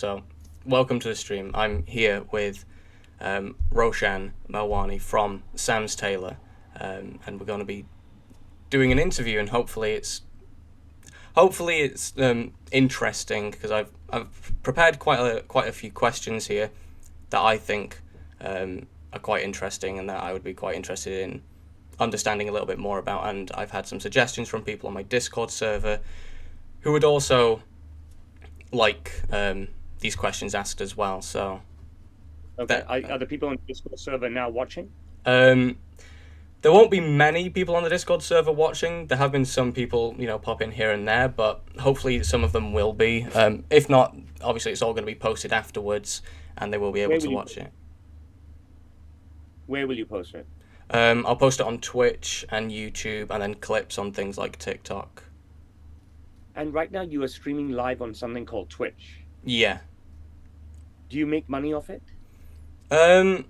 So, welcome to the stream. I'm here with Roshan Melwani from Samstailor, and we're going to be doing an interview, and hopefully it's interesting because I've prepared quite a few questions here that I think are quite interesting and that I would be quite interested in understanding a little bit more about. And I've had some suggestions from people on my Discord server who would also like these questions asked as well. So Okay. Are the people on the Discord server now watching? um, there won't be many people on the Discord server watching. There have been some people, pop in here and there, but hopefully some of them will be. If not, obviously it's all going to be posted afterwards, and they will be able Where to will you watch it. where will you post it? I'll post it on Twitch and YouTube, and then clips on things like TikTok. And right now you are streaming live on something called Twitch. Yeah. Do you make money off it? Um,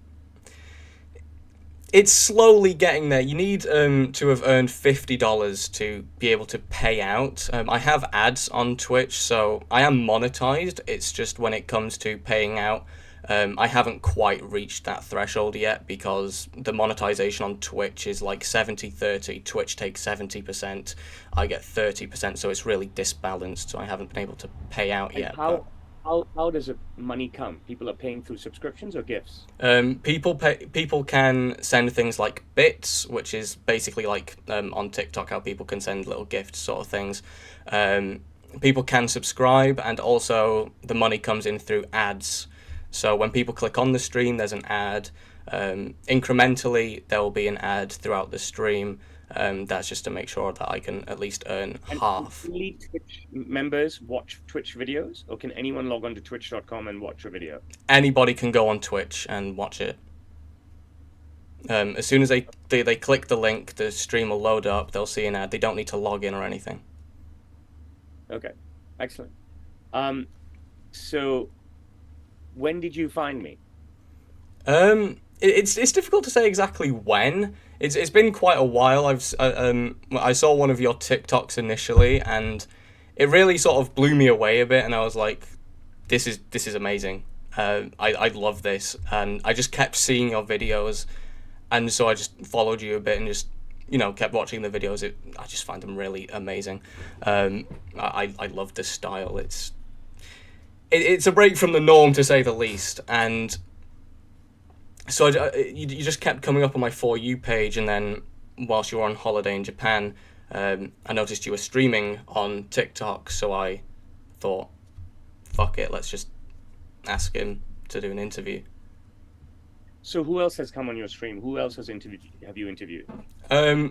it's slowly getting there. You need to have earned $50 to be able to pay out. I have ads on Twitch, so I am monetized. It's just when it comes to paying out, I haven't quite reached that threshold yet because the monetization on Twitch is like 70-30. Twitch takes 70%, I get 30%, so it's really disbalanced. So I haven't been able to pay out And yet, but how does it money come? People are paying through subscriptions or gifts? people can send things like bits, which is basically like on TikTok how people can send little gifts sort of things. Um, People can subscribe, and also the money comes in through ads. So when people click on the stream, there's an ad. Incrementally, there will be an ad throughout the stream. That's just to make sure that I can at least earn And half. only Twitch members watch Twitch videos, or can anyone log on to twitch.com and watch a video? Anybody can go on Twitch and watch it. As soon as they click the link, the stream will load up. They'll see an ad. They don't need to log in or anything. Okay. Excellent. Um, so when did you find me? It's difficult to say exactly when. It's been quite a while. I saw one of your TikToks initially, and it really sort of blew me away a bit. And I was like, this is amazing. I love this, and I just kept seeing your videos, and so I just followed you a bit and just kept watching the videos. I just find them really amazing. I love this style. It's a break from the norm to say the least, and so you just kept coming up on my For You page, and then whilst you were on holiday in Japan, I noticed you were streaming on TikTok, so I thought, fuck it, let's just ask him to do an interview. So who else has come on your stream? Who else has interviewed? Have you interviewed?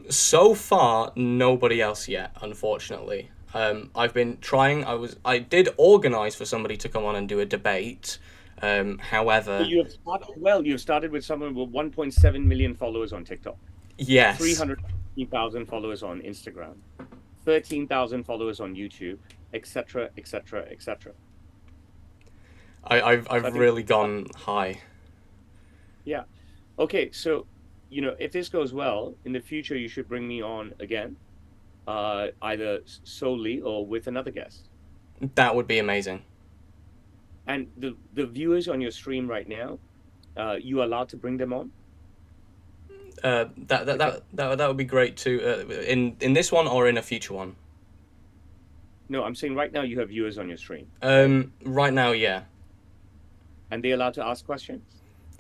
So far, nobody else yet, unfortunately. I've been trying. I did organise for somebody to come on and do a debate. So However, you have started well. You've started with someone with 1.7 million followers on TikTok, yes, 350,000 followers on Instagram, 13,000 followers on YouTube, etc., etc., etc. So I I've think, really gone high. yeah. Okay, so if this goes well in the future, you should bring me on again, either solely or with another guest. That would be amazing. And the viewers on your stream right now, you are allowed to bring them on. Okay. That would be great too. In this one or in a future one. No, I'm saying right now you have viewers on your stream, right? Right now, yeah. And they're allowed to ask questions.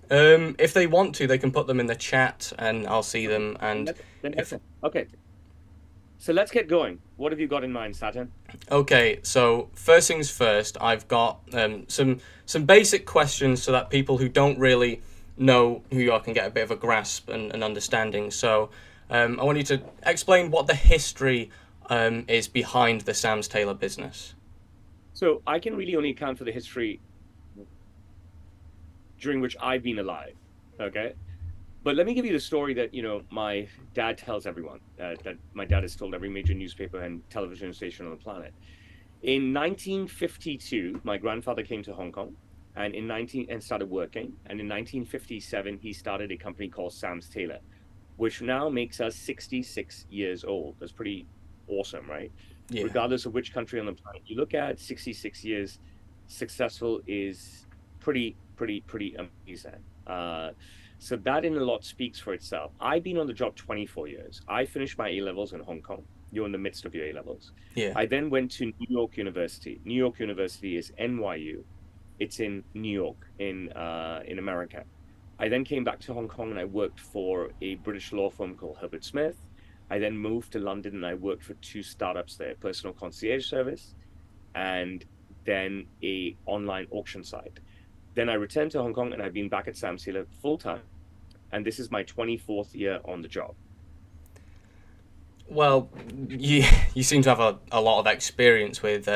If they want to, they can put them in the chat, and I'll see Okay. them. Then And that's, then that's if it. Okay. So let's get going. What have you got in mind, Saturn? Okay, so first things first, I've got some basic questions so that people who don't really know who you are can get a bit of a grasp and understanding. So I want you to explain what the history is behind the Samstailor business. So I can really only account for the history during which I've been alive. Okay. But let me give you the story that, my dad tells everyone, that my dad has told every major newspaper and television station on the planet. In 1952, my grandfather came to Hong Kong and started working. And in 1957, he started a company called Samstailor, which now makes us 66 years old. That's pretty awesome, right? Yeah, Regardless of which country on the planet you look at, 66 years successful is pretty amazing. So that in a lot speaks for itself. I've been on the job 24 years. I finished my A levels in Hong Kong. You're in the midst of your A levels. Yeah. I then went to New York University. New York University is NYU. It's in New York in America. I then came back to Hong Kong and I worked for a British law firm called Herbert Smith. I then moved to London and I worked for two startups there, personal concierge service and then a online auction site. Then I returned to Hong Kong and I've been back at Samstailor full time. And this is my 24th year on the job. Well, you you seem to have a lot of experience with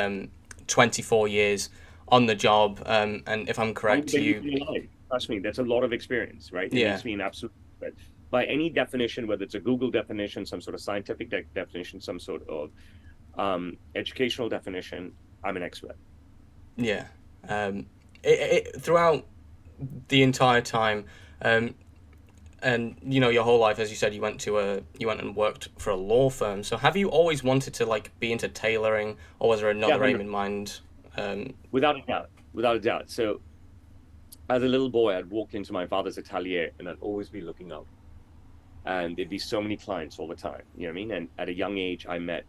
24 years on the job, and if I'm I'm correct, you genuinely lying. Trust me, that's a lot of experience, right? It yeah makes me an absolute expert. By any definition, whether it's a Google definition, some sort of scientific definition, some sort of educational definition, I'm an expert. yeah throughout the entire time, um, and your whole life, as you said, you went and worked for a law firm. So have you always wanted to like be into tailoring, or was there Yeah, another aim 100, in mind? without a doubt, without a doubt. So as a little boy, I'd walk into my father's atelier and I'd always be looking up. And there'd be so many clients all the time. You know what I mean? And at a young age, I met,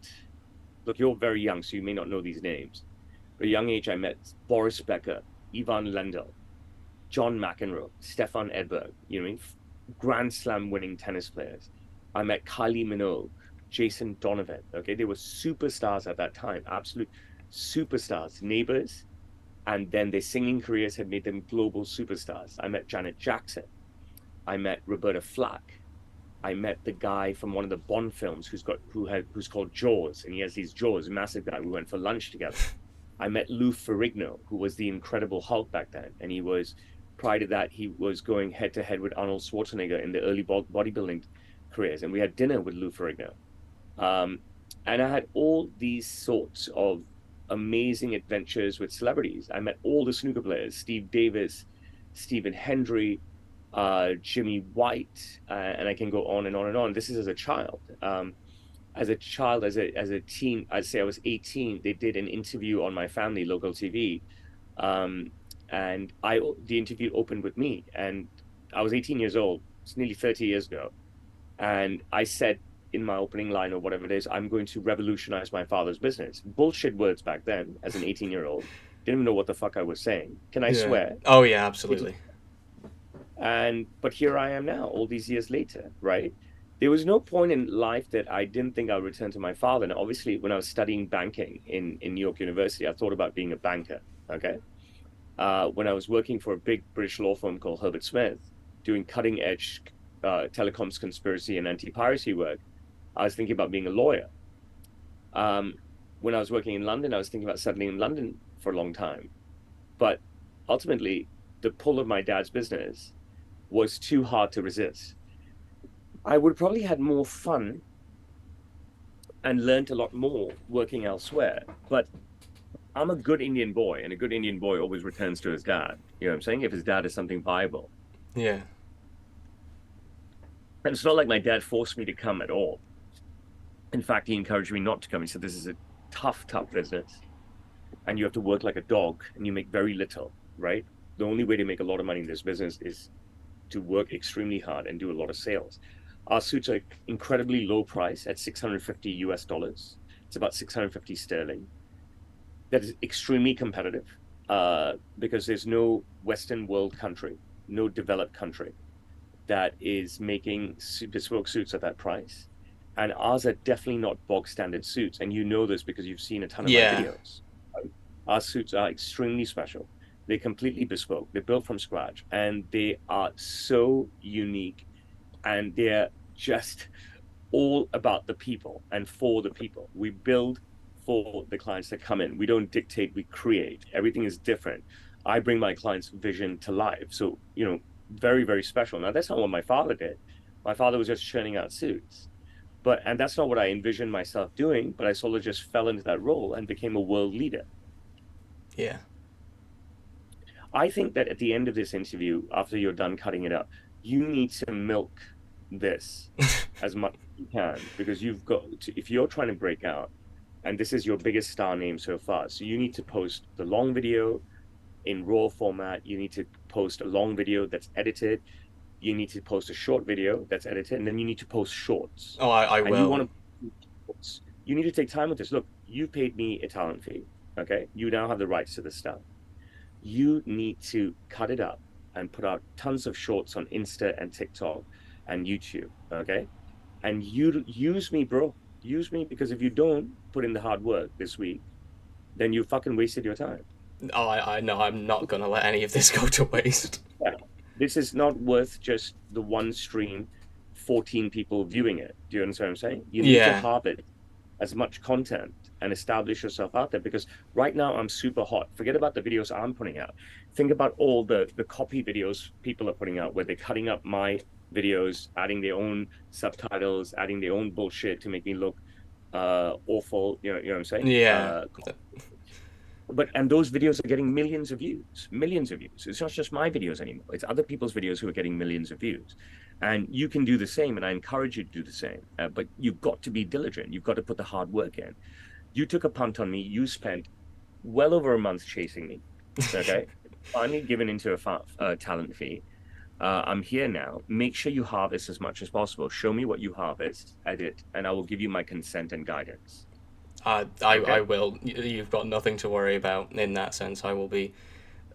look, you're very young, so you may not know these names. But at a young age, I met Boris Becker, Ivan Lendl, John McEnroe, Stefan Edberg, you know what I mean? Grand Slam winning tennis players. I met Kylie Minogue, Jason Donovan. Okay. They were superstars at that time, absolute superstars, neighbors. And then their singing careers had made them global superstars. I met Janet Jackson. I met Roberta Flack. I met the guy from one of the Bond films who's called Jaws, and he has these jaws, a massive guy. We went for lunch together. I met Lou Ferrigno, who was the Incredible Hulk back then, and he was prior to that he was going head to head with Arnold Schwarzenegger in the early bodybuilding careers, and we had dinner with Lou Ferrigno. Um, and I had all these sorts of amazing adventures with celebrities. I met all the snooker players: Steve Davis, Stephen Hendry, Jimmy White, and I can go on and on and on. This is as a child. As a teen, I'd say I was 18. They did an interview on my family local TV, um, and the interview opened with me, and I was 18 years old. It's nearly 30 years ago, and I said in my opening line or whatever it is, I'm going to revolutionize my father's business. Bullshit words back then, as an 18-year-old. Didn't even know what the fuck I was saying. Can I Yeah. swear? Oh yeah, absolutely. And but here I am now, all these years later, right? There was no point in life that I didn't think I would return to my father. And obviously, when I was studying banking in New York University, I thought about being a banker. Okay. When I was working for a big British law firm called Herbert Smith, doing cutting edge telecoms conspiracy and anti piracy work, I was thinking about being a lawyer. Um, when I was working in London, I was thinking about settling in London for a long time. But ultimately, the pull of my dad's business was too hard to resist. I would probably had more fun and learned a lot more working elsewhere. But I'm a good Indian boy, and a good Indian boy always returns to his dad. You know what I'm saying? If his dad is something viable. Yeah. And it's not like my dad forced me to come at all. In fact, he encouraged me not to come. He said, this is a tough, tough business. And you have to work like a dog and you make very little, right? The only way to make a lot of money in this business is to work extremely hard and do a lot of sales. Our suits are incredibly low price at 650 US dollars. It's about 650 sterling. That is extremely competitive because there's no Western world country, no developed country that is making bespoke suits at that price. And ours are definitely not bog standard suits. And you know this because you've seen a ton of my Yeah. videos. Our suits are extremely special. They're completely bespoke. They're built from scratch and they are so unique and they're just all about the people and for the people. We build for the clients that come in. We don't dictate, we create. Everything is different. I bring my client's vision to life. So, very, very special. Now, that's not what my father did. My father was just churning out suits. And that's not what I envisioned myself doing, but I sort of just fell into that role and became a world leader. Yeah. I think that at the end of this interview, after you're done cutting it up, you need to milk this as much as you can because you've got to, if you're trying to break out, and this is your biggest star name so far, so you need to post the long video, in raw format. You need to post a long video that's edited. You need to post a short video that's edited, and then you need to post shorts. Oh, I And you will. want to, you need to take time with this. Look, you paid me a talent fee. Okay. You now have the rights to this stuff. You need to cut it up and put out tons of shorts on Insta and TikTok and YouTube. Okay. And you use me, bro. Use me, because if you don't put in the hard work this week, then you fucking wasted your time. Oh, I know. I'm not gonna let any of this go to waste. Yeah. This is not worth just the one stream, 14 people viewing it. Do you understand what I'm saying? You need to Yeah. harvest as much content and establish yourself out there, because right now I'm super hot. Forget about the videos I'm putting out. Think about all the copy videos people are putting out where they're cutting up my videos, adding their own subtitles, adding their own bullshit to make me look awful. You know what I'm saying? Yeah. But and those videos are getting millions of views, millions of views. It's not just my videos anymore. It's other people's videos who are getting millions of views. And you can do the same, and I encourage you to do the same. But you've got to be diligent. You've got to put the hard work in. You took a punt on me. You spent well over a month chasing me. Okay. Finally given into a talent fee. I'm here now. Make sure you harvest as much as possible. Show me what you harvest, edit, and I will give you my consent and guidance. I Okay. will. You've got nothing to worry about in that sense. I will be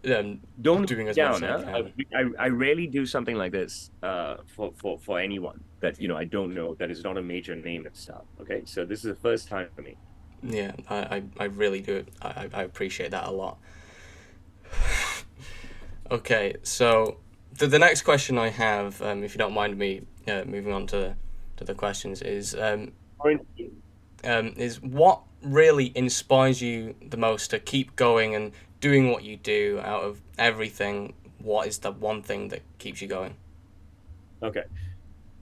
Don't doing as much down, as I huh? can. I rarely do something like this for anyone that I don't know, that is not a major name and stuff. Okay, so this is the first time for me. Yeah, I really do. I appreciate that a lot. Okay, so the next question I have, if you don't mind me moving on to the questions, is what really inspires you the most to keep going and doing what you do out of everything? What is the one thing that keeps you going? Okay,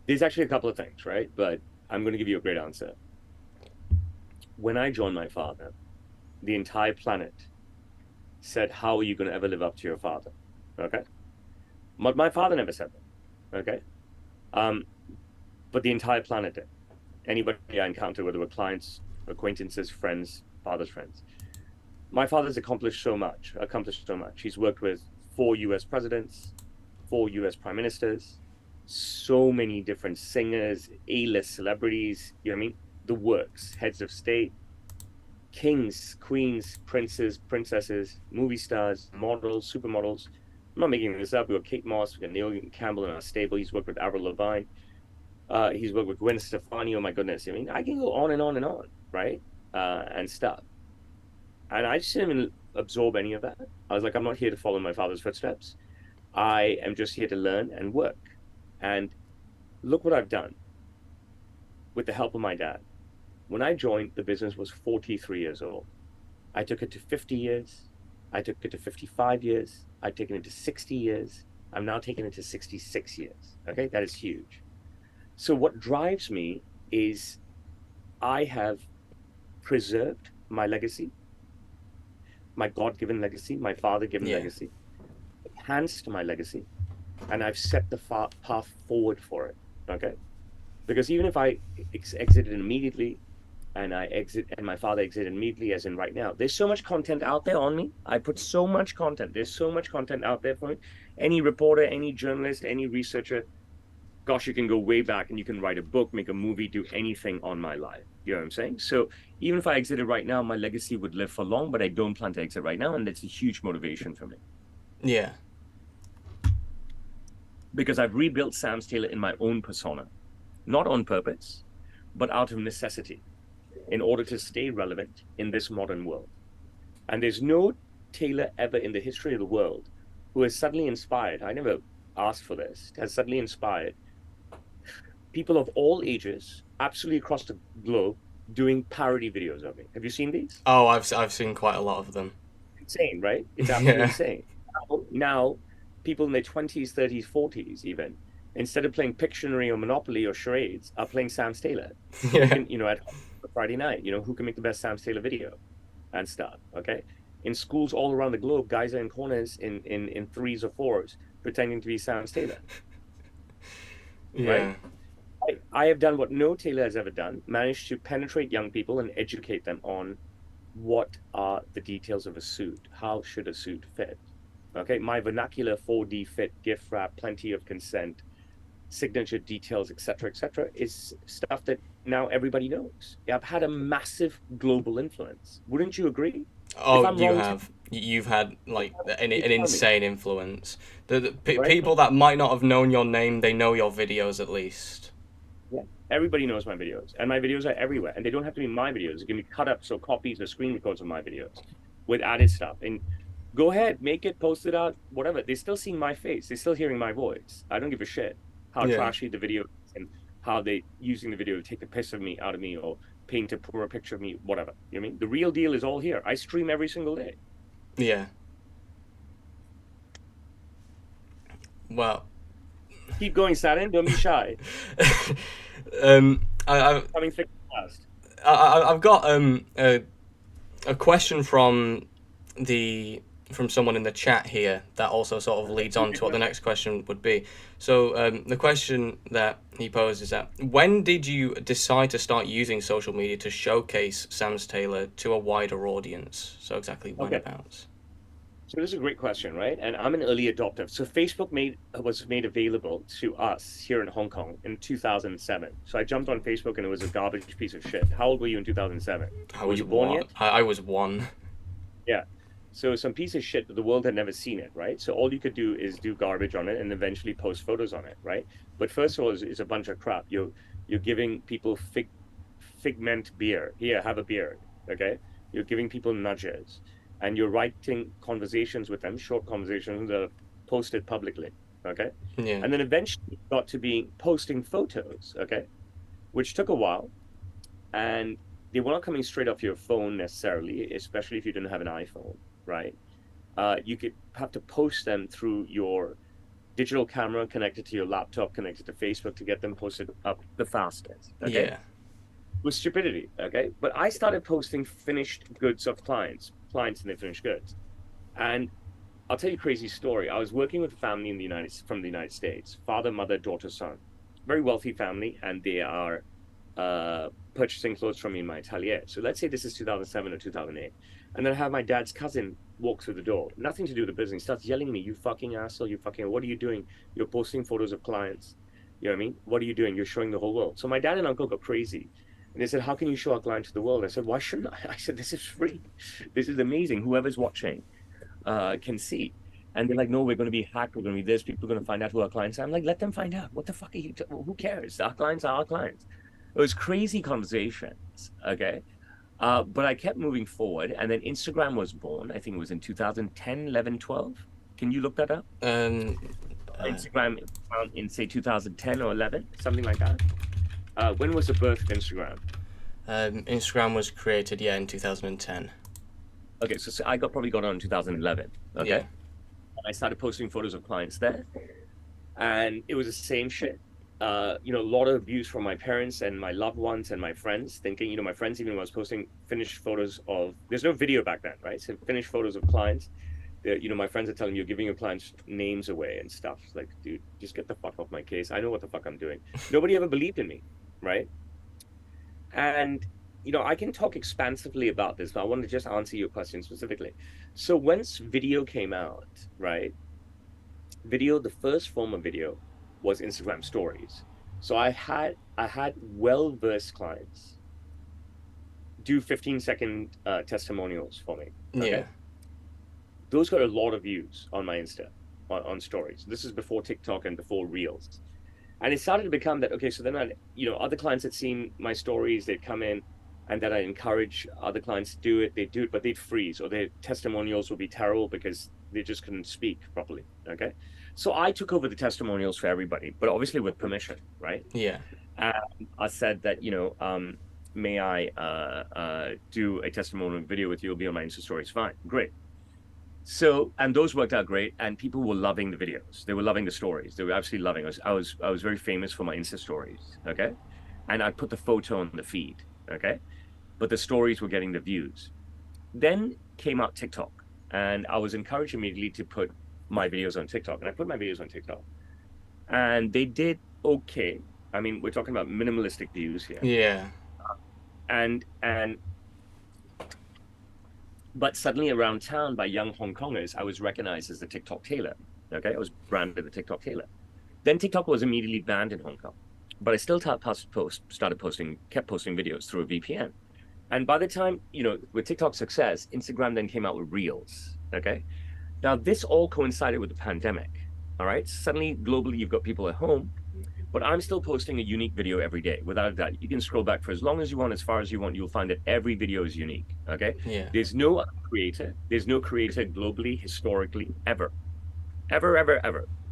there's actually a couple of things, right? But I'm going to give you a great answer. When I joined my father, the entire planet said, "How are you going to ever live up to your father?" Okay, but my father never said that. Okay, um, but the entire planet did. Anybody I encountered, whether it were clients, acquaintances, friends, father's friends. My father's accomplished so much. He's worked with 4 US presidents, 4 US prime ministers, so many different singers, A-list celebrities, you know what I mean? The works, heads of state, kings, queens, princes, princesses, movie stars, models, supermodels. I'm not making this up. We got Kate Moss, we got Neil Campbell in our stable. He's worked with Avril Lavigne. He's worked with Gwen Stefani. Oh my goodness. I mean, I can go on and on and on, right? And stuff. And I just didn't even absorb any of that. I was like, I'm not here to follow my father's footsteps. I am just here to learn and work. And look what I've done with the help of my dad. When I joined, the business was 43 years old. I took it to 50 years. I took it to 55 years. I've taken it to 60 years. I'm now taking it to 66 years. Okay, that is huge. So, what drives me is I have preserved my legacy, my God given legacy, my father given Yeah, legacy, enhanced my legacy, and I've set the path forward for it. Okay. Because even if I exited immediately and my father exited immediately, as in right now, there's so much content out there on me. I put so much content. There's so much content out there for me. Any reporter, any journalist, any researcher, gosh, you can go way back and you can write a book, make a movie, do anything on my life. You know what I'm saying? So even if I exited right now, my legacy would live for long, but I don't plan to exit right now. And that's a huge motivation for me yeah, because I've rebuilt Samstailor in my own persona, not on purpose, but out of necessity in order to stay relevant in this modern world. And there's no tailor ever in the history of the world who has suddenly inspired, I never asked for this, has suddenly inspired people of all ages, absolutely across the globe, doing parody videos of me. Have you seen these? Oh, I've seen quite a lot of them. Insane, right? It's absolutely Yeah, insane. Now people in their 20s, 30s, 40s, even, instead of playing Pictionary or Monopoly or charades, are playing Samstailor. Who yeah, can, at home on Friday night, who can make the best Samstailor video and stuff. Okay. In schools all around the globe, guys are in corners in threes or fours pretending to be Samstailor, right? yeah, I have done what no tailor has ever done, managed to penetrate young people and educate them on what are the details of a suit, how should a suit fit, Okay, my vernacular 4D fit, gift wrap, plenty of consent, signature details, etc., is stuff that now everybody knows. I've had a massive global influence. Wouldn't you agree? If Oh, I'm you wrong, have. You've had like an tell me. insane influence. The Right? people that might not have known your name, they know your videos at least. Yeah. Everybody knows my videos, and my videos are everywhere. And they don't have to be my videos. It can be cut up so copies or screen records of my videos with added stuff. And go ahead, make it, post it out, whatever. They're still seeing my face. They're still hearing my voice. I don't give a shit how Yeah, trashy the video is and how they using the video to take a piss of me out of me or paint a poor picture of me, whatever. You know what I mean? The real deal is all here. I stream every single day. yeah. Well, Keep going, Saturn. Don't be shy. I Coming thick and fast. I've got a question the from someone in the chat here that also sort of Okay. leads on to what the next question would be. So the question that he posed is that when did you decide to start using social media to showcase Samstailor to a wider audience? So exactly when Okay. about? So this is a great question, right? And I'm an early adopter. So Facebook was made available to us here in Hong Kong in 2007. So I jumped on Facebook and it was a garbage piece of shit. How old were you in 2007? I Were was you born one. yet? I was one. Yeah. So some piece of shit that the world had never seen it, right? So all you could do is do garbage on it and eventually post photos on it, right? But first of all, it's a bunch of crap. You're giving people figment beer. Here, have a beer. Okay. You're giving people nudges and you're writing conversations with them, short conversations that are posted publicly. Okay. Yeah, And then eventually it got to being posting photos, okay, which took a while. And they were not coming straight off your phone necessarily, especially if you didn't have an iPhone, right? You could have to post them through your digital camera connected to your laptop, connected to Facebook to get them posted up the fastest. Okay. It yeah, was stupidity. Okay. But I started posting finished goods of clients and their finished goods. And I'll tell you a crazy story. I was working with a family in the from the United States, father, mother, daughter, son, very wealthy family, and they are purchasing clothes from me in my atelier. So let's say this is 2007 or 2008, and then I have my dad's cousin walk through the door, nothing to do with the business. He starts yelling at me, "You fucking asshole! You fucking! What are you doing? You're posting photos of clients. You know what I mean? What are you doing? You're showing the whole world." So my dad and uncle got crazy. And they said, "How can you show our client to the world?" I said, "Why shouldn't I?" I said, "This is free. This is amazing. Whoever's watching can see." And they're like, "No, we're going to be hacked. We're going to be this. People are going to find out who our clients are." I'm like, "Let them find out. What the fuck are you? Who cares? Our clients are our clients." It was crazy conversations. Okay. But I kept moving forward. And then Instagram was born. I think it was in 2010, 11, 12. Can you look that up? um, Instagram found in, say, 2010 or 11, something like that. When was the birth of Instagram? Instagram was created, yeah, in 2010. Okay. So I probably got on in 2011. Yeah, Okay. I started posting photos of clients there. And it was the same shit. A lot of abuse from my parents and my loved ones and my friends, thinking, my friends even was posting finished photos of. There's no video back then, right? So finished photos of clients. My friends are telling me you're giving your clients names away and stuff. It's like, dude, just get the fuck off my case. I know what the fuck I'm doing. Nobody ever believed in me, right? And I can talk expansively about this, but I want to just answer your question specifically. So once video came out, right? The first form of video was Instagram stories. So I had well-versed clients do 15-second testimonials for me. yeah, Okay. Those got a lot of views on my Insta on stories. This is before TikTok and before Reels. And it started to become that, okay, so then other clients had seen my stories, they'd come in and then I encourage other clients to do it, they'd do it, but they'd freeze or their testimonials would be terrible because they just couldn't speak properly. Okay. So I took over the testimonials for everybody, but obviously with permission, right? yeah, And I said that, may I do a testimonial video with you? It'll be on my Insta stories. Fine, great. So, and those worked out great, and people were loving the videos. They were loving the stories. They were absolutely loving us. I was very famous for my Insta stories. Okay, and I put the photo on the feed. Okay, but the stories were getting the views. Then came out TikTok, and I was encouraged immediately to put my videos on TikTok, and I put my videos on TikTok, and they did okay. I mean, we're talking about minimalistic views here, yeah, and But suddenly around town by young Hong Kongers, I was recognized as the TikTok tailor. Okay, I was branded the TikTok tailor. Then TikTok was immediately banned in Hong Kong, but I still started posting, kept posting videos through a VPN. And by the time, with TikTok success, Instagram then came out with Reels. Okay. Now, this all coincided with the pandemic. All right. Suddenly, globally, you've got people at home, but I'm still posting a unique video every day. Without that, you can scroll back for as long as you want, as far as you want. You'll find that every video is unique. Okay. Yeah. There's no creator globally, historically, ever,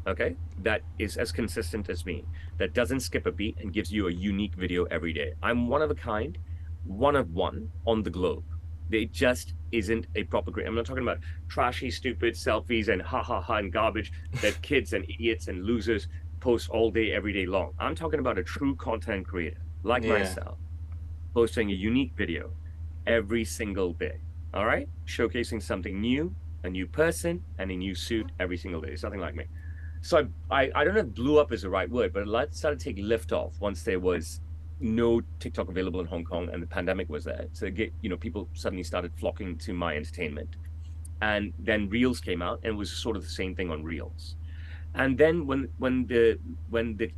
okay, that is as consistent as me, that doesn't skip a beat and gives you a unique video every day. I'm one of a kind, one of one on the globe. There just isn't a proper great. I'm not talking about trashy, stupid selfies and ha ha ha and garbage that kids and idiots and losers post all day, every day long. I'm talking about a true content creator like Yeah. myself, posting a unique video every single day. All right. Showcasing something new, a new person, and a new suit every single day. Something like me. So I don't know if blew up is the right word, but it started to take lift off once there was no TikTok available in Hong Kong and the pandemic was there. So people suddenly started flocking to my entertainment. And then Reels came out and it was sort of the same thing on Reels. And then when the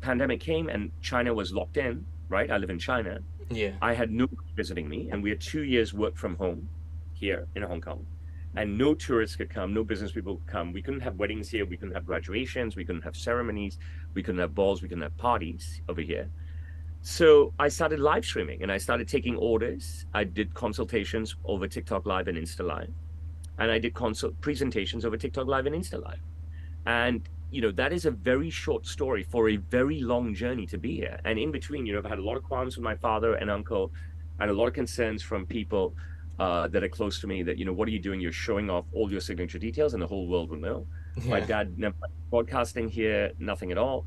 pandemic came and China was locked in, right? I live in China. Yeah. I had nobody visiting me, and we had 2 years work from home here in Hong Kong. And no tourists could come, no business people could come. We couldn't have weddings here, we couldn't have graduations, we couldn't have ceremonies, we couldn't have balls, we couldn't have parties over here. So I started live streaming and I started taking orders. I did consultations over TikTok Live and Insta Live, and I did consult presentations over TikTok Live and Insta Live. And that is a very short story for a very long journey to be here. And in between, I've had a lot of qualms with my father and uncle, and a lot of concerns from people that are close to me that, what are you doing? You're showing off all your signature details and the whole world will know. My Yeah. dad never broadcasting here, nothing at all.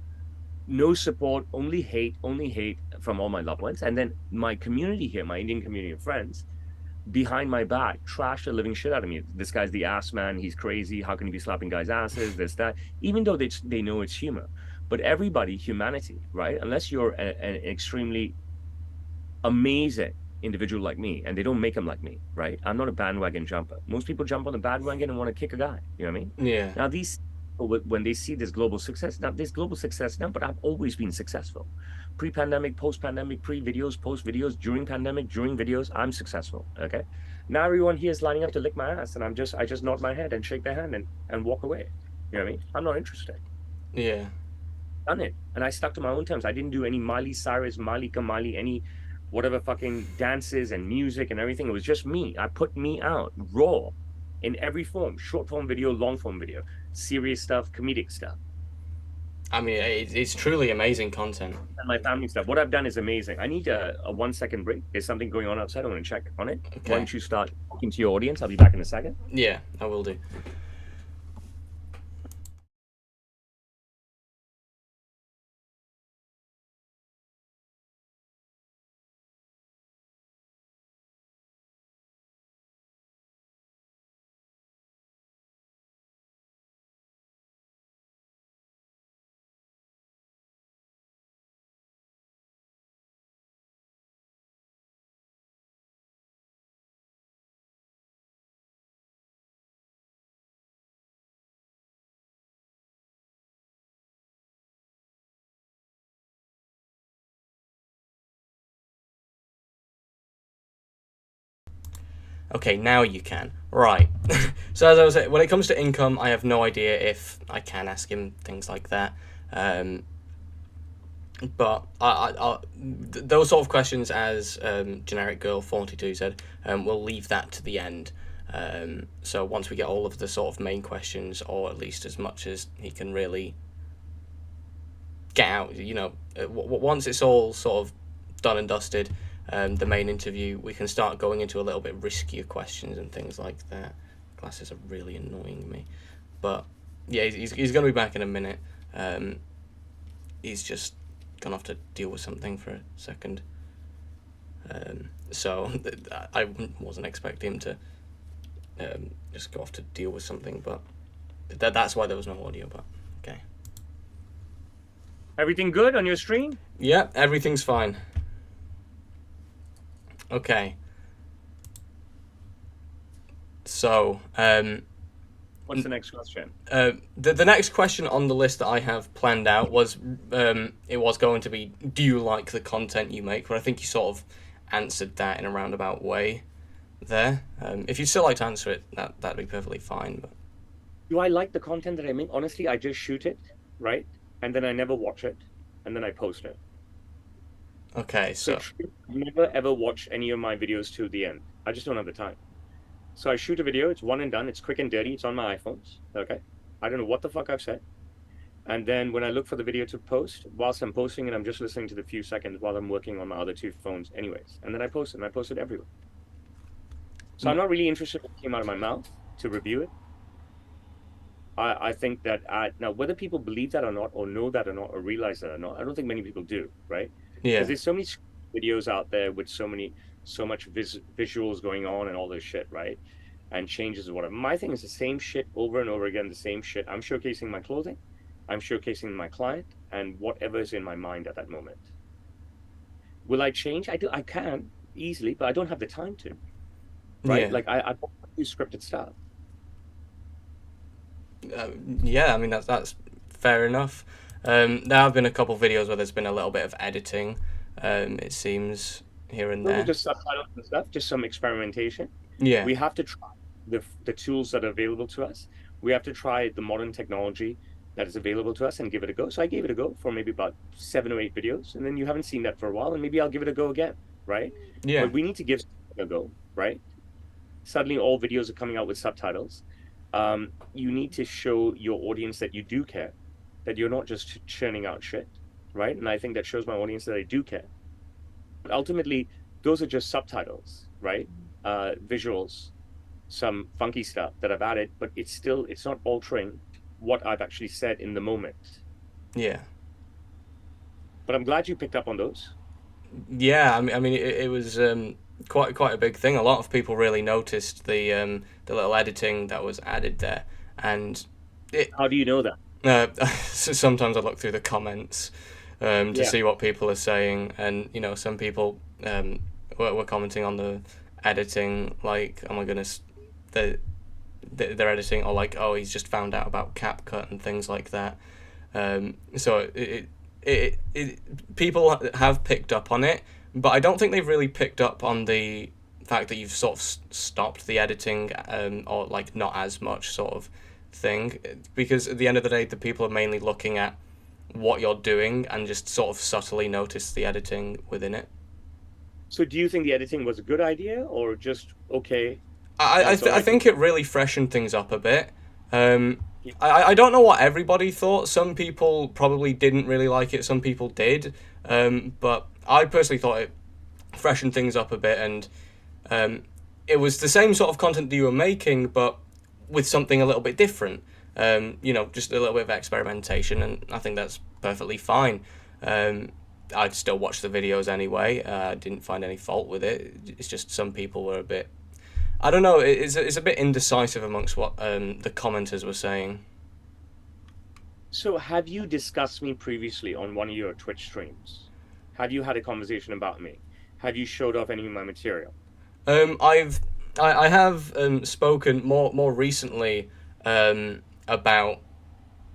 No support, only hate from all my loved ones. And then my community here, my Indian community of friends, behind my back, trash the living shit out of me. This guy's the ass man. He's crazy. How can he be slapping guys' asses? This, that. Even though they know it's humor, but everybody, humanity, right? Unless you're an extremely amazing individual like me, and they don't make them like me, right? I'm not a bandwagon jumper. Most people jump on the bandwagon and want to kick a guy. You know what I mean? Yeah. Now these when they see this global success, now there's global success now, but I've always been successful. Pre-pandemic, post-pandemic, pre-videos, post-videos, during pandemic, during videos, I'm successful. Okay. Now everyone here is lining up to lick my ass, and I just nod my head and shake their hand and walk away. You know what I mean? I'm not interested. Yeah. Done it. And I stuck to my own terms. I didn't do any Miley Cyrus, Miley Kamali, any whatever fucking dances and music and everything. It was just me. I put me out raw in every form, short form video, long form video, serious stuff, comedic stuff, I mean, it's truly amazing content. and my family stuff. What I've done is amazing. I need a 1 second break. There's something going on outside. I want to check on it. Why Okay. don't you start talking to your audience? I'll be back in a second. Yeah, I will do. Okay, now you can. Right. So as I was saying, when it comes to income, I have no idea if I can ask him things like that. Um, but those sort of questions, as generic girl 42 said, we'll leave that to the end. So once we get all of the sort of main questions, or at least as much as he can really get out, once it's all sort of done and dusted, the main interview, we can start going into a little bit riskier questions and things like that. Glasses are really annoying me, but yeah, he's going to be back in a minute. He's just gone off to deal with something for a second. So I wasn't expecting him to just go off to deal with something, but that's why there was no audio. But okay. Everything good on your stream? Yeah, everything's fine. Okay. So, What's the next question? the next question on the list that I have planned out was, it was going to be, do you like the content you make? But I think you sort of answered that in a roundabout way there. If you'd still like to answer it, that'd be perfectly fine. But Do I like the content that I make? Honestly, I just shoot it, right? And then I never watch it, and then I post it. okay, So so true, I never ever watch any of my videos to the end. I just don't have the time. So I shoot a video, it's one and done, it's quick and dirty, it's on my iPhones. Okay. I don't know what the fuck I've said. And then when I look for the video to post, whilst I'm posting it, I'm just listening to the few seconds while I'm working on my other two phones, anyways. And then I post it, and I post it everywhere. So I'm not really interested in what came out of my mouth to review it. I think that now whether people believe that or not, or know that or not, or realize that or not, I don't think many people do, right? Because yeah, there's so many videos out there with so much visuals going on and all this shit, right? And changes or whatever. My thing is the same shit over and over again, the same shit. I'm showcasing my clothing, I'm showcasing my client, and whatever is in my mind at that moment. Will I change? I can easily, but I don't have the time to, right? yeah. Like I don't do scripted stuff. Uh, yeah, I mean that's fair enough. There have been a couple videos where there's been a little bit of editing. It seems here and Those are there. just subtitles and stuff, just some experimentation. Yeah, We have to try the tools that are available to us. We have to try the modern technology that is available to us and give it a go. So I gave it a go for maybe about 7 or 8 videos, and then you haven't seen that for a while, and maybe I'll give it a go again, right? yeah, But we need to give it a go, right? Suddenly, all videos are coming out with subtitles. You need to show your audience that you do care, that you're not just churning out shit, right? And I think that shows my audience that I do care. But ultimately, those are just subtitles, right? Visuals, some funky stuff that I've added, but it's not altering what I've actually said in the moment. yeah, But I'm glad you picked up on those. yeah. I mean, it was quite a big thing. A lot of people really noticed the little editing that was added there, and it. How do you know that? Sometimes I look through the comments to Yeah. see what people are saying, and some people were commenting on the editing, like, oh my goodness, they they're editing, or like, oh, he's just found out about CapCut and things like that. So people have picked up on it, but I don't think they've really picked up on the fact that you've sort of stopped the editing, or like not as much sort of thing, because at the end of the day, the people are mainly looking at what you're doing and just sort of subtly notice the editing within it. So do you think the editing was a good idea or just okay? I, That's th- all I I can. think it really freshened things up a bit. Um, Yeah. I don't know what everybody thought. Some people probably didn't really like it. Some people did. But I personally thought it freshened things up a bit, and um, it was the same sort of content that you were making, but with something a little bit different. Just a little bit of experimentation, and I think that's perfectly fine. Um, I'd still watch the videos anyway. I didn't find any fault with it. It's just some people were a bit. I don't know. It's a bit indecisive amongst what the commenters were saying. So have you discussed me previously on one of your Twitch streams? Have you had a conversation about me? Have you showed off any of my material? I've I have spoken more recently about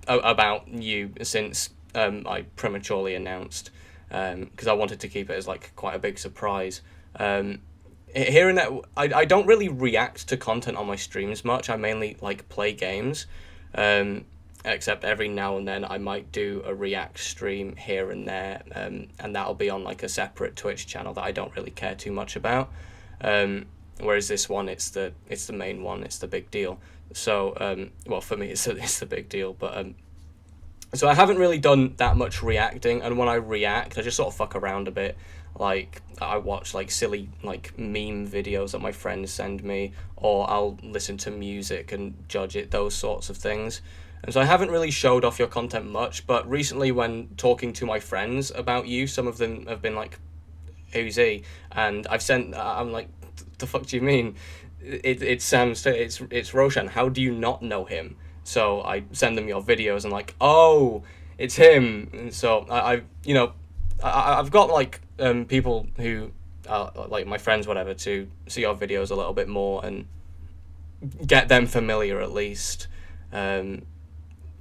about you since I prematurely announced, because I wanted to keep it as like quite a big surprise. Here and there, I don't really react to content on my streams much. I mainly like play games, except every now and then I might do a react stream here and there, and that'll be on like a separate Twitch channel that I don't really care too much about. Whereas this one, it's the main one, it's the big deal. So well, for me it's the big deal, but so I haven't really done that much reacting, and when I react, I just sort of fuck around a bit. Like I watch like silly like meme videos that my friends send me, or I'll listen to music and judge it, those sorts of things. And so I haven't really showed off your content much, but recently when talking to my friends about you, some of them have been like, "Who's he?" And I'm like, "The fuck do you mean? It's Sam. It's Roshan. How do you not know him?" So I send them your videos and like, oh, it's him. And so I've got like people who are like my friends, whatever, to see your videos a little bit more, and get them familiar at least. Um,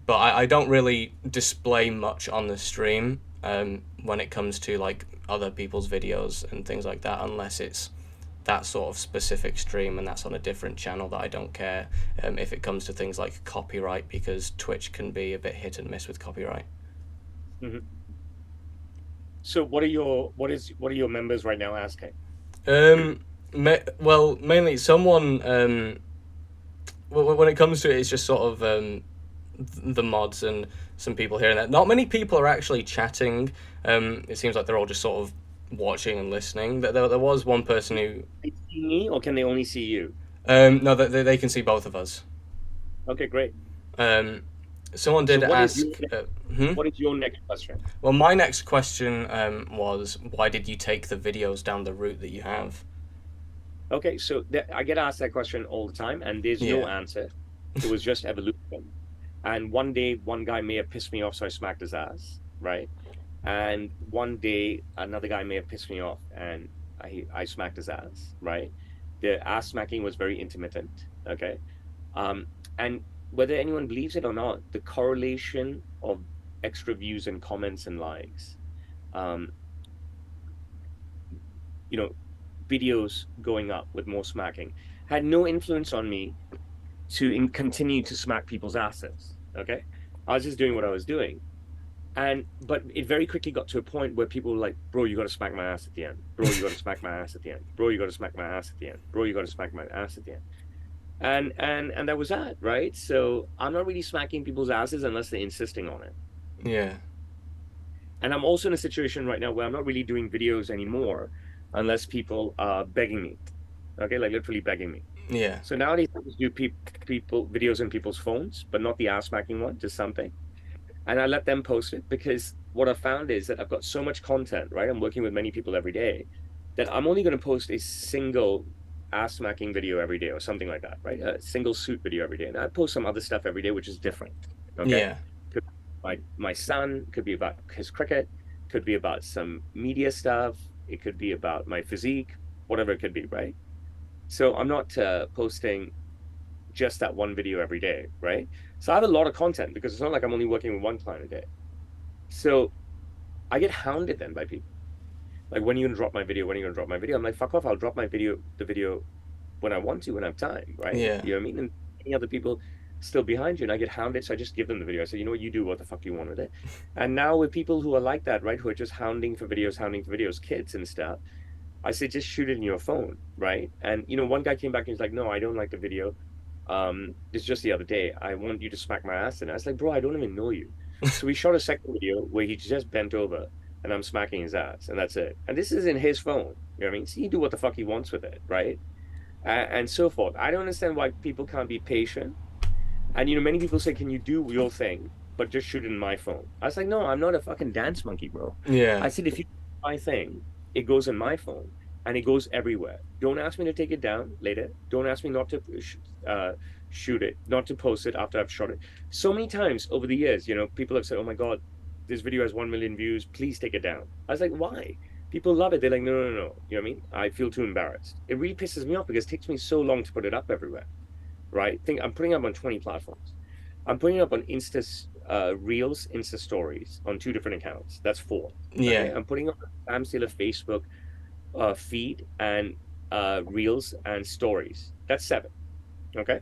but I don't really display much on the stream when it comes to like other people's videos and things like that, unless it's that sort of specific stream and that's on a different channel that I don't care if it comes to things like copyright, because Twitch can be a bit hit and miss with copyright. Mhm. So what are your members right now asking? Um, well, mainly someone. When it comes to it, it's just sort of the mods and some people here and there. Not many people are actually chatting. It seems like they're all just sort of watching and listening. There was one person who. They see me, or can they only see you? No, they can see both of us. Okay, great. Um, someone So did ask. what is your next question? Well, my next question was, why did you take the videos down the route that you have? Okay, so I get asked that question all the time, and there's no Yeah. answer. It was just evolution. And one day, one guy may have pissed me off, so I smacked his ass, right? And one day, another guy may have pissed me off, and I smacked his ass, right? The ass smacking was very intermittent, okay? Um, and whether anyone believes it or not, the correlation of extra views and comments and likes, um, you know, videos going up with more smacking had no influence on me to continue to smack people's asses. Okay. I was just doing what I was doing. But it very quickly got to a point where people were like, bro, you got to smack my ass at the end. Bro, you got to smack my ass at the end. Bro, you got to smack my ass at the end. Bro, you got to smack my ass at the end. And that was that, right? So I'm not really smacking people's asses unless they're insisting on it. Yeah. And I'm also in a situation right now where I'm not really doing videos anymore unless people are begging me. Okay, like literally begging me. Yeah. So nowadays I just do people videos on people's phones, but not the ass smacking one, just something. And I let them post it because what I found is that I've got so much content, right? I'm working with many people every day that I'm only going to post a single ass smacking video every day or something like that, right? A single suit video every day. And I post some other stuff every day, which is different. Okay. Yeah. Could be my son, could be about his cricket, could be about some media stuff, it could be about my physique, whatever it could be, right? So I'm not posting just that one video every day, right? So I have a lot of content because it's not like I'm only working with one client a day. So I get hounded then by people. Like, when are you gonna drop my video? When are you gonna drop my video? I'm like, fuck off, I'll drop the video when I want to, when I have time, right? Yeah. You know what I mean? And any other people still behind you, and I get hounded, so I just give them the video. I say, you know what, you do what the fuck you want with it. And now with people who are like that, right, who are just hounding for videos, kids and stuff, I say, just shoot it in your phone, right? And one guy came back and he's like, no, I don't like the video. It's just the other day. I want you to smack my ass. And I was like, bro, I don't even know you. So we shot a second video where he just bent over and I'm smacking his ass, and that's it. And this is in his phone. You know what I mean? So he do what the fuck he wants with it, right? And so forth. I don't understand why people can't be patient. And many people say, "Can you do your thing, but just shoot it in my phone?" I was like, "No, I'm not a fucking dance monkey, bro." Yeah. I said, "If you do my thing, it goes in my phone, and it goes everywhere. Don't ask me to take it down later. Don't ask me not to shoot it, not to post it after I've shot it." So many times over the years, people have said, "Oh my God, this video has 1 million views. Please take it down." I was like, "Why?" People love it. They're like, "No, no, no, no." You know what I mean? I feel too embarrassed. It really pisses me off because it takes me so long to put it up everywhere, right? Think I'm putting up on 20 platforms. I'm putting up on Insta Reels, Insta Stories on 2 different accounts. That's 4. Okay. Yeah. I'm putting up Samstailor Facebook feed and Reels and Stories. That's 7. Okay.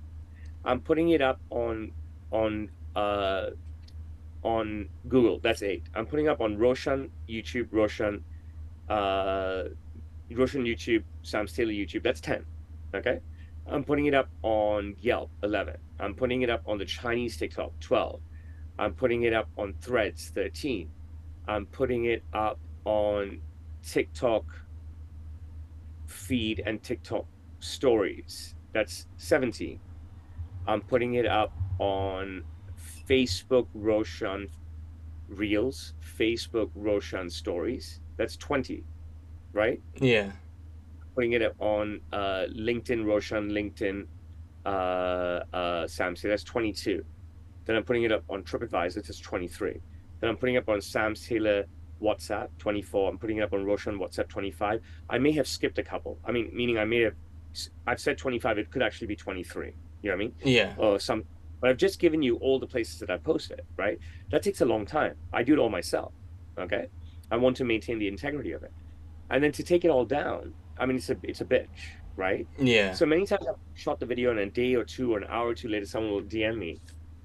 I'm putting it up on uh on Google. That's 8. I'm putting up on Roshan YouTube, uh Roshan YouTube, Samstailor YouTube. That's 10. Okay. I'm putting it up on Yelp, 11. I'm putting it up on the Chinese TikTok, 12. I'm putting it up on Threads, 13. I'm putting it up on TikTok feed and TikTok stories. That's 17. I'm putting it up on Facebook Roshan Reels, Facebook Roshan Stories. That's 20, right? Yeah. Putting it up on LinkedIn Roshan, LinkedIn Sam. So that's 22. Then I'm putting it up on TripAdvisor. That's 23. Then I'm putting it up on Sam's Taylor WhatsApp, 24. I'm putting it up on Roshan WhatsApp, 25. I may have skipped a couple. I mean, meaning I've said 25. It could actually be 23. You know what I mean? Yeah. Or some, but I've just given you all the places that I posted, right? That takes a long time. I do it all myself. Okay. I want to maintain the integrity of it. And then to take it all down, I mean, it's a bitch, right? Yeah. So many times I've shot the video and a day or two or an hour or two later, someone will DM me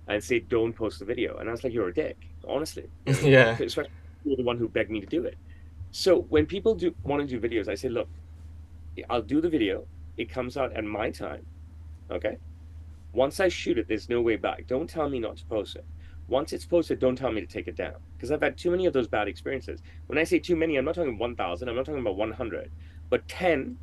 and say, don't post the video. And I was like, you're a dick, honestly. You know what I mean? Yeah. Especially you're the one who begged me to do it. So when people do want to do videos, I say, look, I'll do the video. It comes out at my time. Okay. Once I shoot it, there's no way back. Don't tell me not to post it. Once it's posted, don't tell me to take it down because I've had too many of those bad experiences. When I say too many, I'm not talking 1,000, I'm not talking about 100, but 10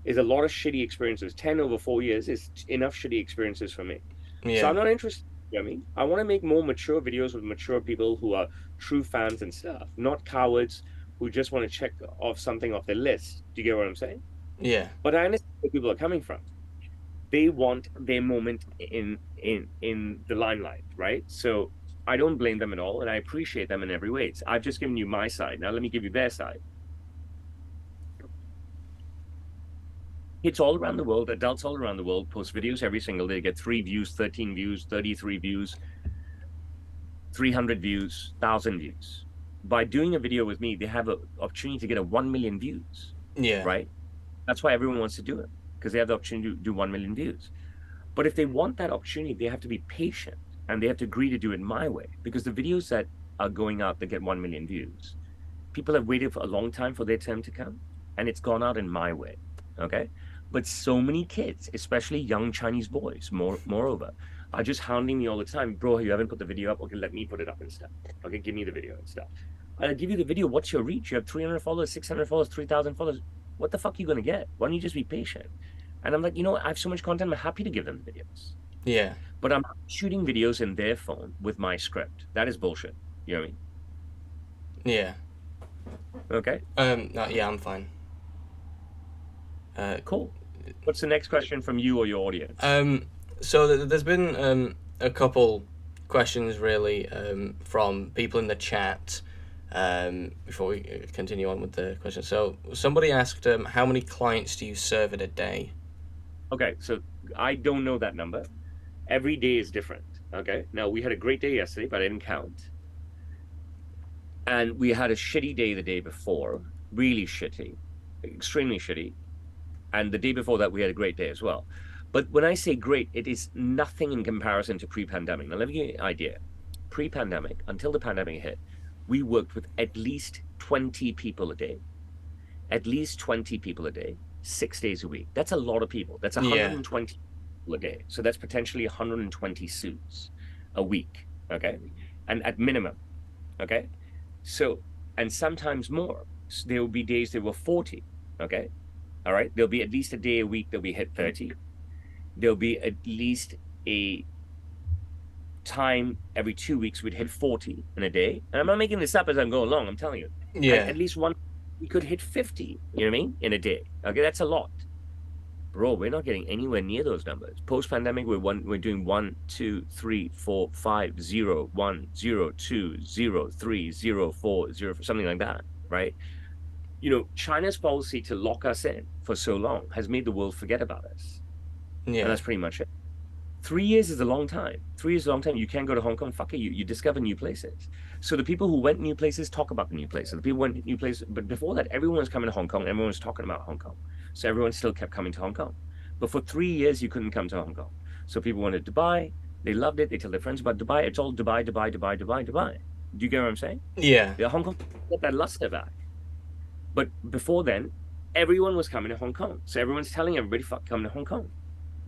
is a lot of shitty experiences. 10 over 4 years is enough shitty experiences for me. So Yeah. I'm not interested. You know what I mean? I want to make more mature videos with mature people who are true fans and stuff, not cowards who just want to check off something off their list. Do you get what I'm saying? Yeah. But I understand where people are coming from. They want their moment in the limelight, right? So I don't blame them at all, and I appreciate them in every way. I've just given you my side. Now let me give you their side. Kids all around the world, adults all around the world, post videos every single day, get 3 views, 13 views, 33 views, 300 views, 1,000 views. By doing a video with me, they have an opportunity to get a 1 million views, Yeah. right? That's why everyone wants to do it because they have the opportunity to do 1 million views. But if they want that opportunity, they have to be patient and they have to agree to do it my way because the videos that are going out that get 1 million views, people have waited for a long time for their turn to come and it's gone out in my way. Okay. But so many kids, especially young Chinese boys, moreover, are just hounding me all the time. Bro, you haven't put the video up. Okay, let me put it up and stuff. Okay, give me the video and stuff. I'll give you the video. What's your reach? You have 300 followers, 600 followers, 3,000 followers. What the fuck are you going to get? Why don't you just be patient? And I'm like, I have so much content. I'm happy to give them the videos. Yeah. But I'm shooting videos in their phone with my script. That is bullshit. You know what I mean? Yeah. Okay, No, yeah, I'm fine. cool. What's the next question from you or your audience? So there's been a couple questions really from people in the chat before we continue on with the question. So somebody asked, how many clients do you serve in a day? Okay, so I don't know that number. Every day is different. Okay, now we had a great day yesterday, but I didn't count. And we had a shitty day the day before, really shitty, extremely shitty. And the day before that, we had a great day as well. But when I say great, it is nothing in comparison to pre-pandemic. Now, let me give you an idea. Pre-pandemic, until the pandemic hit, we worked with at least 20 people a day. At least 20 people a day, 6 days a week. That's a lot of people. That's Yeah. 120 people a day. So that's potentially 120 suits a week. Okay. And at minimum. Okay. So, and sometimes more. So there will be days there were 40. Okay. All right. There'll be at least a day a week that we hit 30. There'll be at least a time every 2 weeks we'd hit 40 in a day. And I'm not making this up as I'm going along. I'm telling you. And Yeah. at least one, we could hit 50, you know what I mean? In a day. Okay. That's a lot. Bro, we're not getting anywhere near those numbers. Post pandemic, we're doing 1, 2, 3, 4, 5, 0, 1, 0, 2, 0, 3, 0, 4, 0, something like that. Right. China's policy to lock us in for so long has made the world forget about us. And Yeah. that's pretty much it. 3 years is a long time. 3 years is a long time. You can't go to Hong Kong. Fuck it. You discover new places. So the people who went new places talk about the new places. The people who went new places. But before that, everyone was coming to Hong Kong. Everyone was talking about Hong Kong. So everyone still kept coming to Hong Kong. But for 3 years, you couldn't come to Hong Kong. So people wanted Dubai. They loved it. They tell their friends about Dubai. It's all Dubai, Dubai, Dubai, Dubai, Dubai. Do you get what I'm saying? Yeah. The Hong Kong got that luster back. But before then, everyone was coming to Hong Kong. So everyone's telling everybody, fuck, come to Hong Kong.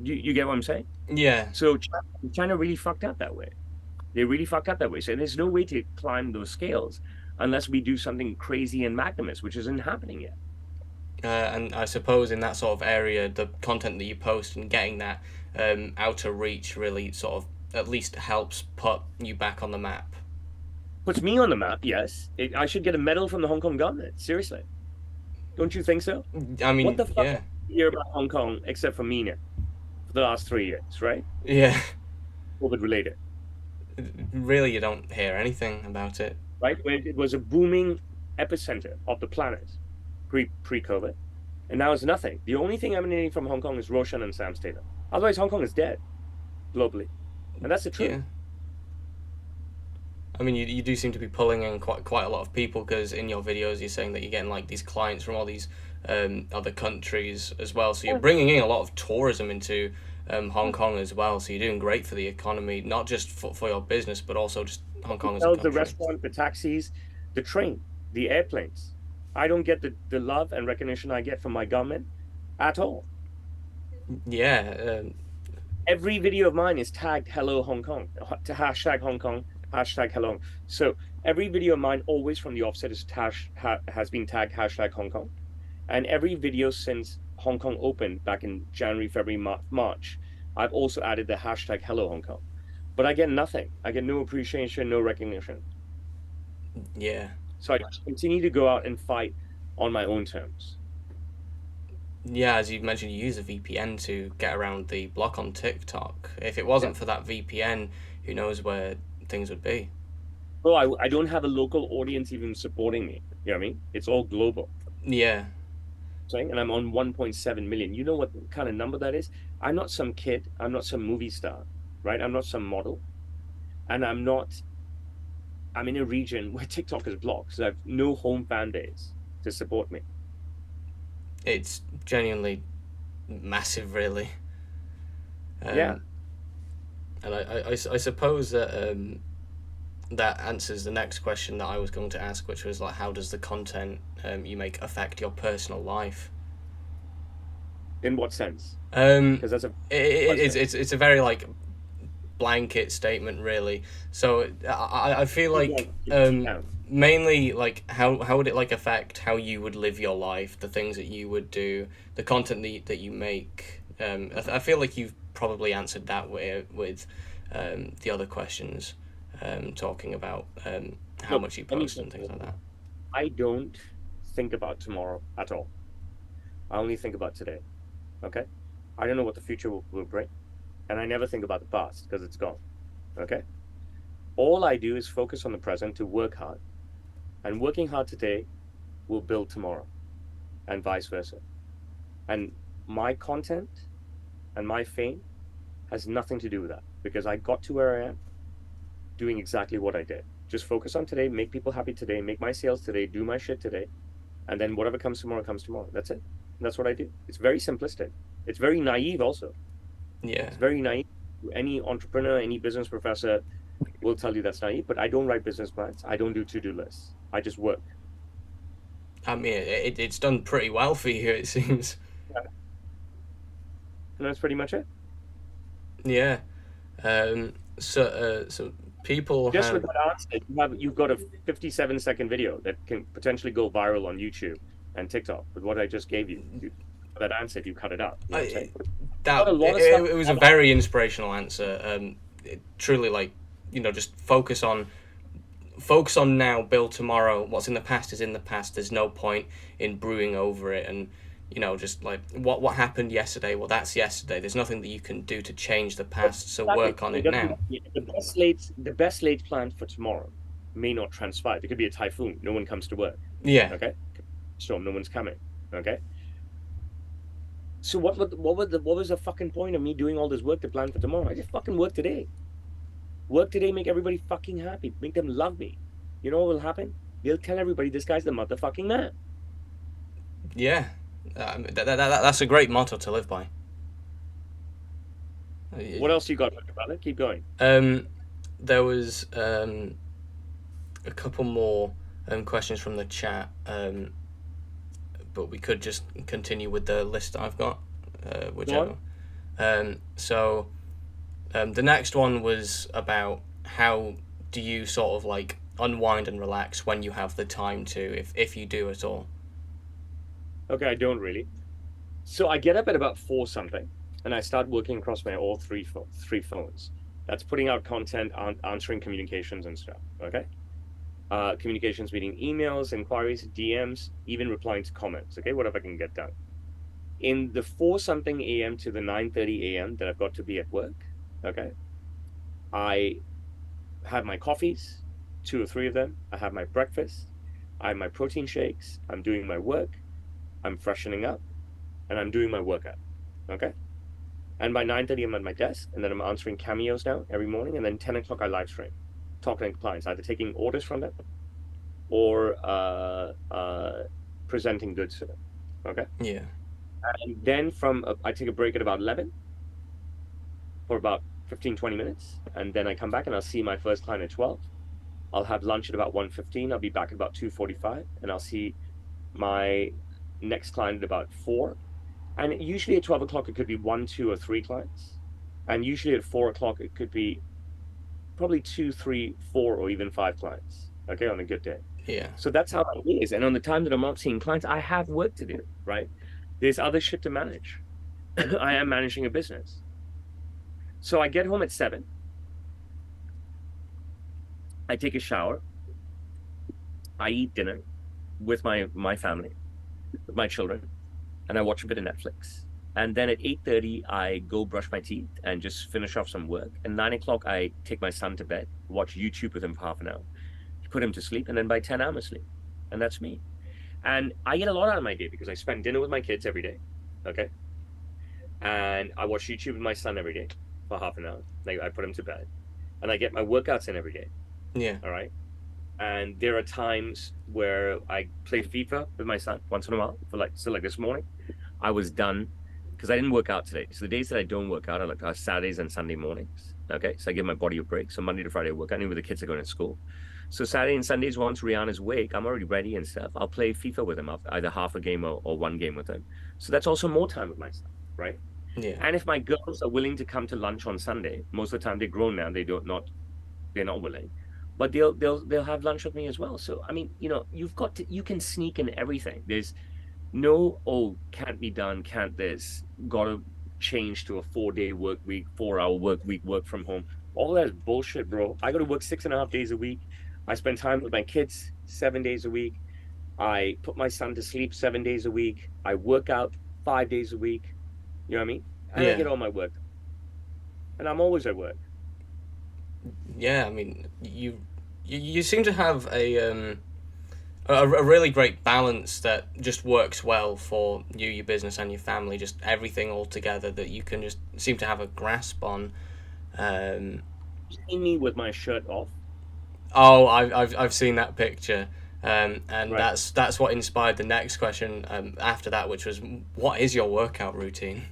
You get what I'm saying? Yeah. So China really fucked up that way. They really fucked up that way. So there's no way to climb those scales unless we do something crazy and magnanimous, which isn't happening yet. And I suppose in that sort of area, the content that you post and getting that outer reach really sort of at least helps put you back on the map. Puts me on the map, yes. I should get a medal from the Hong Kong government. Seriously. Don't you think so? I What mean, the fuck yeah. you hear about Hong Kong except for me now for the last 3 years, right? Yeah. COVID related, Really, you don't hear anything about it. right? When it was a booming epicenter of the planet pre-COVID. And now it's nothing. The only thing emanating from Hong Kong is Roshan and Samstailor. Otherwise, Hong Kong is dead. globally, and that's the truth. Yeah. I mean, you do seem to be pulling in quite a lot of people because in your videos you're saying that you're getting like these clients from all these other countries as well. So you're Yeah. bringing in a lot of tourism into Hong Kong as well. So you're doing great for the economy, not just for your business, but also just Hong Kong as a Hotels, the country. restaurant, the taxis, the train, the airplanes. I don't get the love and recognition I get from my government at all. Yeah, Every video of mine is tagged "Hello Hong Kong" to hashtag Hong Kong, hashtag Hello. So every video of mine, always from the offset, has been tagged hashtag Hong Kong, and every video since Hong Kong opened back in January, February, March, I've also added the hashtag Hello Hong Kong. But I get nothing. I get no appreciation, no recognition. yeah, So I continue to go out and fight on my own terms. yeah. As you mentioned, you use a VPN to get around the block on TikTok. If it Yeah. wasn't for that VPN, who knows where things would be? Bro, I don't have a local audience even supporting me. You know what I mean? It's all global. Yeah, Saying, and I'm on 1.7 million. You know what kind of number that is? I'm not some kid. I'm not some movie star, right? I'm not some model. And I'm in a region where TikTok is blocked. So I have no home fan base to support me. it's genuinely massive, really. Yeah. Um, and I suppose that that answers the next question that I was going to ask, which was like, how does the content you make affect your personal life? In what sense? Um, Because that's a it's question. it's a very like blanket statement, really. So I feel Keep going. like Keep down. mainly like how would it like affect how you would live your life, the things that you would do, the content that you make. I feel like you've probably answered that way with the other questions, talking about how Look, much you let me post tell and things you, like that. I don't think about tomorrow at all. I only think about today. Okay. I don't know what the future will bring. And I never think about the past because it's gone. Okay. All I do is focus on the present to work hard. And working hard today will build tomorrow and vice versa. And my content and my fame has nothing to do with that because I got to where I am doing exactly what I did. Just focus on today, make people happy today, make my sales today, do my shit today. And then whatever comes tomorrow comes tomorrow. That's it. That's what I do. It's very simplistic. It's very naive also. Yeah, It's very naive. Any entrepreneur, any business professor will tell you that's naive, but I don't write business plans. I don't do to-do lists. I just work. I mean it's done pretty well for you, it seems. Yeah. And that's pretty much it. Yeah. So people Just with have. that answer, you've got a 57-second video that can potentially go viral on YouTube and TikTok. With what I just gave you, that answer, if you cut it out, you know what I'm saying? I, Got that a lot of stuff. it was a very inspirational answer. Truly, like just focus on now, build tomorrow. What's in the past is in the past. There's no point in brewing over it, and just like what happened yesterday. Well, that's yesterday. There's nothing that you can do to change the past. So Exactly. work on It it doesn't. now. The best laid plan for tomorrow may not transpire. There could be a typhoon. No one comes to work. Yeah, Okay. Storm. No one's coming. Okay. So what was the fucking point of me doing all this work to plan for tomorrow? I just fucking work today. Work today, make everybody fucking happy, make them love me. You know what will happen? They'll tell everybody this guy's the motherfucking man. yeah. That's a great motto to live by. What else you got, brother? Keep going. Um, there was a couple more questions from the chat, but we could just continue with the list that I've got, Go whichever. on. So the next one was about how do you sort of like unwind and relax when you have the time to, if you do at all. Okay, I don't really. So I get up at about 4 something, and I start working across my all three phones. That's putting out content, answering communications and stuff. Okay. Communications meaning emails, inquiries, DMs, even replying to comments. Okay, whatever I can get done. In the 4 something a.m. to the 9:30 a.m. that I've got to be at work, okay, I have my coffees, 2 or 3 of them. I have my breakfast. I have my protein shakes. I'm doing my work. I'm freshening up, and I'm doing my workout. Okay. And by 9:30, I'm at my desk, and then I'm answering cameos now every morning. And then 10 o'clock, I live stream, talking to clients, either taking orders from them or presenting goods to them. Okay. Yeah. And then I take a break at about 11 for about 15, 20 minutes. And then I come back and I'll see my first client at 12. I'll have lunch at about 1:15. I'll be back at about 2:45, and I'll see my next client at about 4. And usually at 12 o'clock, it could be 1, 2, or 3 clients. And usually at 4 o'clock, it could be probably 2, 3, 4, or even 5 clients. Okay, on a good day. Yeah. So that's how it is. And on the time that I'm not seeing clients, I have work to do, right? There's other shit to manage. I am managing a business. So I get home at 7. I take a shower. I eat dinner with my family, with my children, and I watch a bit of Netflix. And then at 8:30, I go brush my teeth and just finish off some work. And 9 o'clock, I take my son to bed, watch YouTube with him for half an hour, put him to sleep, and then by 10, I'm asleep. And that's me. And I get a lot out of my day because I spend dinner with my kids every day. Okay. And I watch YouTube with my son every day for half an hour. Like, I put him to bed. And I get my workouts in every day. Yeah. All right. And there are times where I play FIFA with my son once in a while. Like this morning, I was done because I didn't work out today. So the days that I don't work out are Saturdays and Sunday mornings. Okay. So I give my body a break. So Monday to Friday I work out, even with the kids are going to school. So Saturday and Sundays, once Rihanna's awake, I'm already ready and stuff. I'll play FIFA with him, either half a game or one game with him. So that's also more time with my son, right? Yeah. And if my girls are willing to come to lunch on Sunday, most of the time they're grown now, they're not willing, but they'll have lunch with me as well. So I mean, you can sneak in everything. There's no, oh, can't be done, can't this, got to change to a 4-day work week, 4-hour work week, work from home. All that's bullshit, bro. I got to work 6.5 days a week. I spend time with my kids 7 days a week. I put my son to sleep 7 days a week. I work out 5 days a week. You know what I mean? And I Yeah. get all my work. And I'm always at work. Yeah. I mean, you seem to have a really great balance that just works well for you, your business, and your family. Just everything all together that you can just seem to have a grasp on. Um, See me with my shirt off, oh, I've seen that picture. And right? that's what inspired the next question after that, which was, what is your workout routine?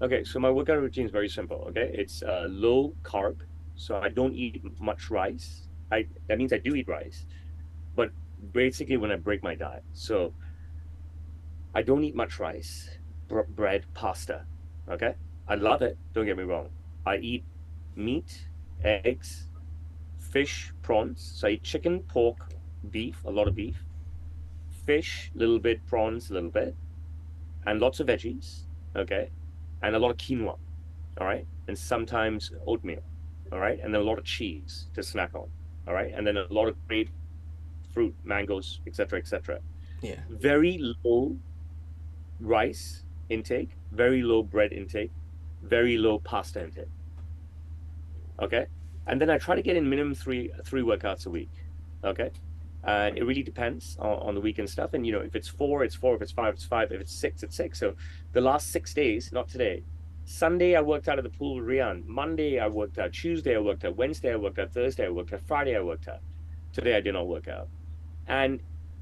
Okay, so my workout routine is very simple. Okay, it's low carb, so I don't eat much rice. That means I do eat rice, but basically when I break my diet, so I don't eat much rice, bread, pasta. Okay, I love it. Don't get me wrong. I eat meat, eggs, fish, prawns. So I eat chicken, pork, beef, a lot of beef, fish, little bit, prawns, a little bit, and lots of veggies. Okay, and a lot of quinoa. All right, and sometimes oatmeal. All right, and then a lot of cheese to snack on. All right, and then a lot of grape fruit, mangoes, etc., etc. Yeah. Very low rice intake, very low bread intake, very low pasta intake. Okay. And then I try to get in minimum three workouts a week. Okay. And it really depends on the weekend stuff. And if it's 4, it's 4. If it's 5, it's 5. If it's 6, it's 6. So the last 6 days, not today. Sunday I worked out at the pool with Rian. Monday I worked out. Tuesday I worked out. Wednesday I worked out. Thursday I worked out. Friday I worked out. Today I did not work out. And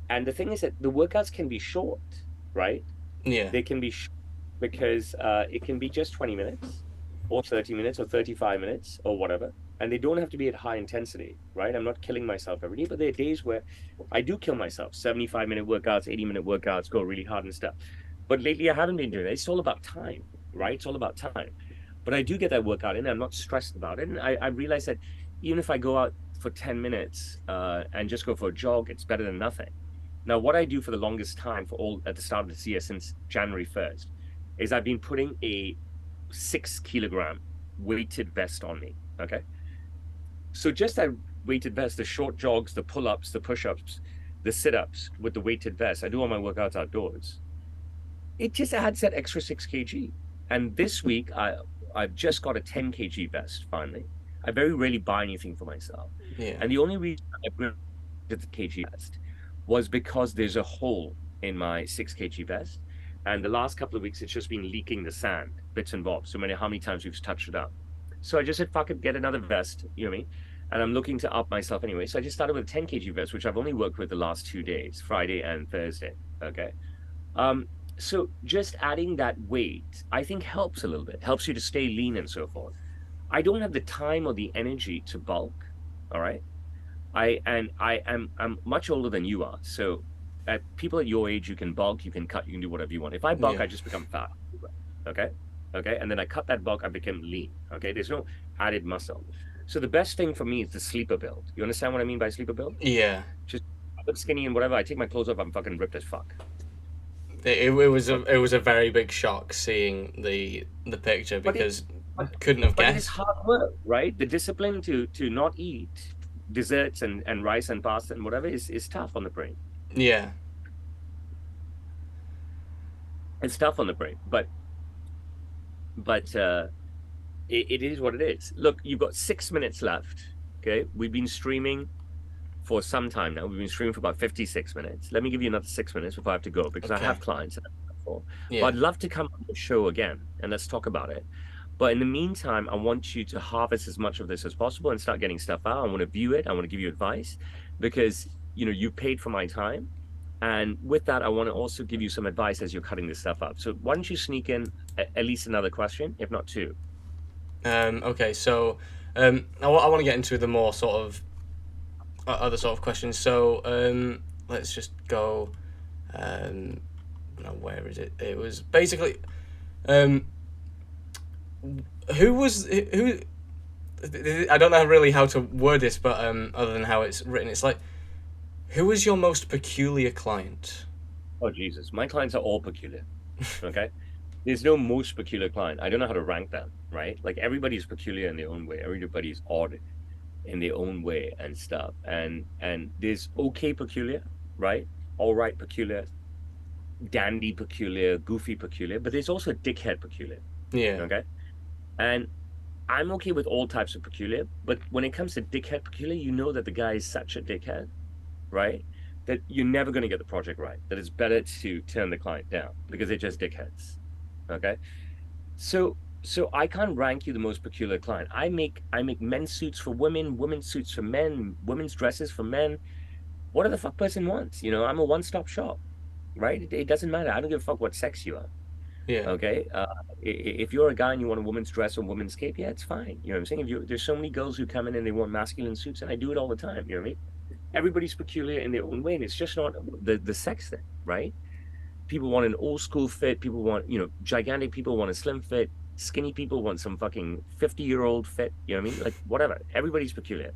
the thing is that the workouts can be short, right? Yeah. They can be because it can be just 20 minutes or 30 minutes or 35 minutes or whatever. And they don't have to be at high intensity, right? I'm not killing myself every day, but there are days where I do kill myself. 75-minute workouts, 80-minute workouts, go really hard and stuff. But lately I haven't been doing it. It's all about time, right? It's all about time. But I do get that workout in. I'm not stressed about it. And I realize that even if I go out for 10 minutes and just go for a jog, it's better than nothing. Now, what I do for the longest time at the start of this year, since January 1st, is I've been putting a 6 kilogram weighted vest on me. Okay. So just that weighted vest, the short jogs, the pull-ups, the push-ups, the sit-ups with the weighted vest, I do all my workouts outdoors. It just adds that extra 6 kg. And this week, I've just got a 10 kg vest finally. I very rarely buy anything for myself. Yeah. And the only reason I put the kg vest was because there's a hole in my 6 kg vest. And the last couple of weeks, it's just been leaking the sand. bits and bobs, no matter how many times we've touched it up. So I just said, fuck it, get another vest, you know what I mean? And I'm looking to up myself anyway. So I just started with a 10 kg vest, which I've only worked with the last 2 days, Friday and Thursday. Okay. Um, so just adding that weight, I think helps a little bit, helps you to stay lean and so forth. I don't have the time or the energy to bulk. All right. I'm much older than you are. So at people at your age, you can bulk, you can cut, you can do whatever you want. If I bulk, Yeah. I just become fat. Okay. Okay. And then I cut that bulk, I become lean. Okay. There's no added muscle. So the best thing for me is the sleeper build. You understand what I mean by sleeper build? Yeah. Just I look skinny and whatever. I take my clothes off, I'm fucking ripped as fuck. It was a very big shock seeing the picture But it because but, couldn't have but it is guessed. hard work, right? The discipline to not eat desserts and rice and pasta and whatever is tough on the brain. Yeah. It's tough on the brain. But it is what it is. Look, you've got 6 minutes left. Okay. We've been streaming for some time now. We've been streaming for about 56 minutes. Let me give you another 6 minutes before I have to go because I Okay. have clients for. But Yeah. I'd love to come on the show again and let's talk about it. But in the meantime, I want you to harvest as much of this as possible and start getting stuff out. I want to view it. I want to give you advice because you paid for my time. And with that, I want to also give you some advice as you're cutting this stuff up. So why don't you sneak in at least another question, if not two? Okay. So, I want to get into the more sort of other sort of questions. So, let's just go. Now where is it? It was basically, um, who was who. I don't know really how to word this, but other than how it's written, it's like, who was your most peculiar client? Oh, Jesus. My clients are all peculiar. Okay. There's no most peculiar client. I don't know how to rank them, right? Like everybody's peculiar in their own way. Everybody's odd in their own way and stuff. And there's okay peculiar, right? All right peculiar, dandy peculiar, goofy peculiar, but there's also dickhead peculiar. Yeah. Okay. And I'm okay with all types of peculiar, but when it comes to dickhead peculiar, you know that the guy is such a dickhead, right? That you're never going to get the project right. That it's better to turn the client down because they're just dickheads. Okay. So I can't rank you the most peculiar client. I make men's suits for women, women's suits for men, women's dresses for men. What the fuck person wants? I'm a one-stop shop, right? It doesn't matter. I don't give a fuck what sex you are. Yeah. Okay. If you're a guy and you want a woman's dress or woman's cape, yeah, it's fine. You know what I'm saying? There's so many girls who come in and they want masculine suits, and I do it all the time. You know what I mean? Everybody's peculiar in their own way, and it's just not the sex thing, right? People want an old school fit. People want, gigantic people want a slim fit. Skinny people want some fucking 50-year-old fit. You know what I mean? Like, whatever. Everybody's peculiar.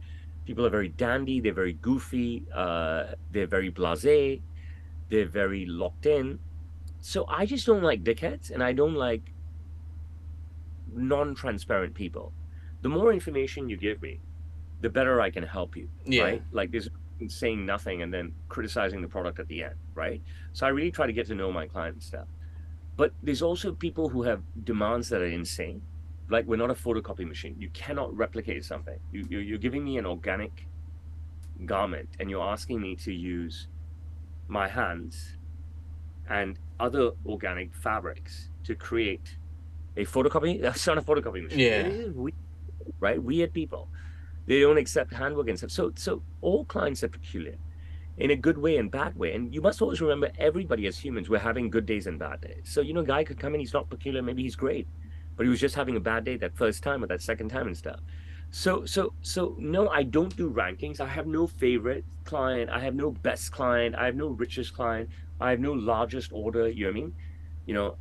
People are very dandy. They're very goofy. They're very blasé. They're very locked in. So I just don't like dickheads and I don't like non-transparent people. The more information you give me, the better I can help you, Yeah. right? Like there's saying nothing and then criticizing the product at the end, right? So I really try to get to know my client and stuff. But there's also people who have demands that are insane. Like we're not a photocopy machine. You cannot replicate something. You're giving me an organic garment and you're asking me to use my hands and other organic fabrics to create a photocopy. That's not a photocopy machine. It Yeah. is weird, right? Weird people. They don't accept handwork and stuff. So all clients are peculiar in a good way and bad way. And you must always remember everybody as humans, we're having good days and bad days. So, a guy could come in, he's not peculiar, maybe he's great, but he was just having a bad day that first time or that second time and stuff. So no, I don't do rankings. I have no favorite client. I have no best client. I have no richest client. I have no largest order. You know what I mean? You know,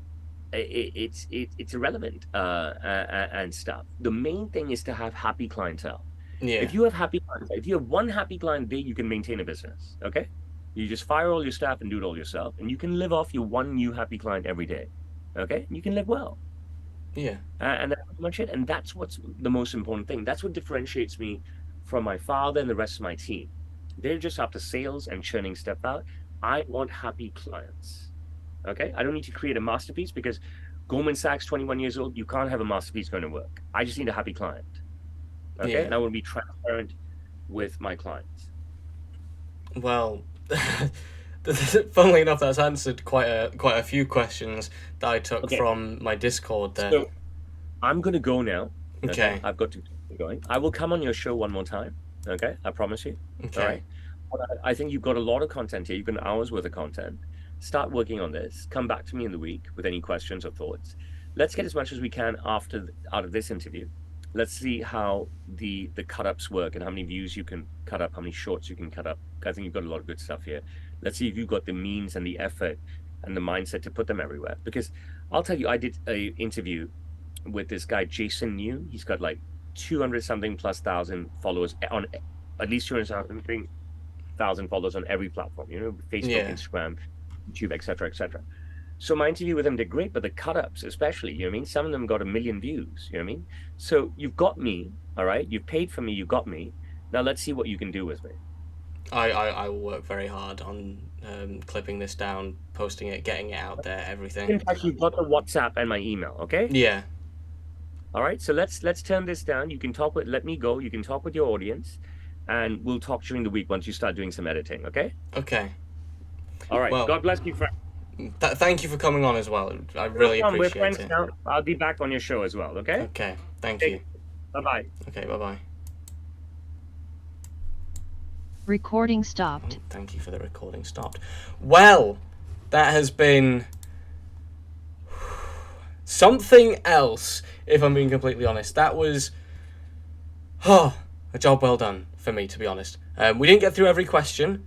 it's irrelevant and stuff. The main thing is to have happy clientele. Yeah. If you have happy clients, if you have one happy client a day, you can maintain a business. Okay, you just fire all your staff and do it all yourself, and you can live off your one new happy client every day. Okay, and you can live well, Yeah. and that's pretty much it. And that's what's the most important thing. That's what differentiates me from my father and the rest of my team. They're just after sales and churning stuff out. I want happy clients. Okay, I don't need to create a masterpiece because Goldman Sachs, 21 years old, you can't have a masterpiece going to work. I just need a happy client. Okay, Yeah. and I want to be transparent with my clients. Well, Funnily enough, that's answered quite a few questions that I took Okay, from my Discord there. so I'm gonna go now. Okay, Okay. I've got to get going. I will come on your show one more time. Okay, I promise you. All Okay. right. But I think you've got a lot of content here. You've got an hour's worth of content. Start working on this. Come back to me in the week with any questions or thoughts. Let's get as much as we can out of this interview. Let's see how the cut ups work and how many views you can cut up, how many shorts you can cut up. I think you've got a lot of good stuff here. Let's see if you've got the means and the effort and the mindset to put them everywhere. Because I'll tell you, I did a interview with this guy Jason New. He's got like 200 something plus thousand followers on at least 200 something thousand followers on every platform. Facebook, Yeah. Instagram, YouTube, etc., etc. So my interview with him did great, but the cut-ups, especially, some of them got 1 million views. You know what I mean? So you've got me, all right. You've paid for me. You got me. Now let's see what you can do with me. I will work very hard on clipping this down, posting it, getting it out there, everything. In fact, you've got the WhatsApp and my email. Okay. Yeah. All right, so let's turn this down. You can talk with let me go. You can talk with your audience, and we'll talk during the week once you start doing some editing. Okay. Okay. All right. Well, God bless you, friend. Thank you for coming on as well. I really We're appreciate friends it. now. I'll be back on your show as well. Okay. Okay. Thank you. Bye bye. Okay. Bye bye. Recording stopped. Thank you for the recording stopped. Well, that has been something else, if I'm being completely honest. That was a job well done for me, to be honest. We didn't get through every question.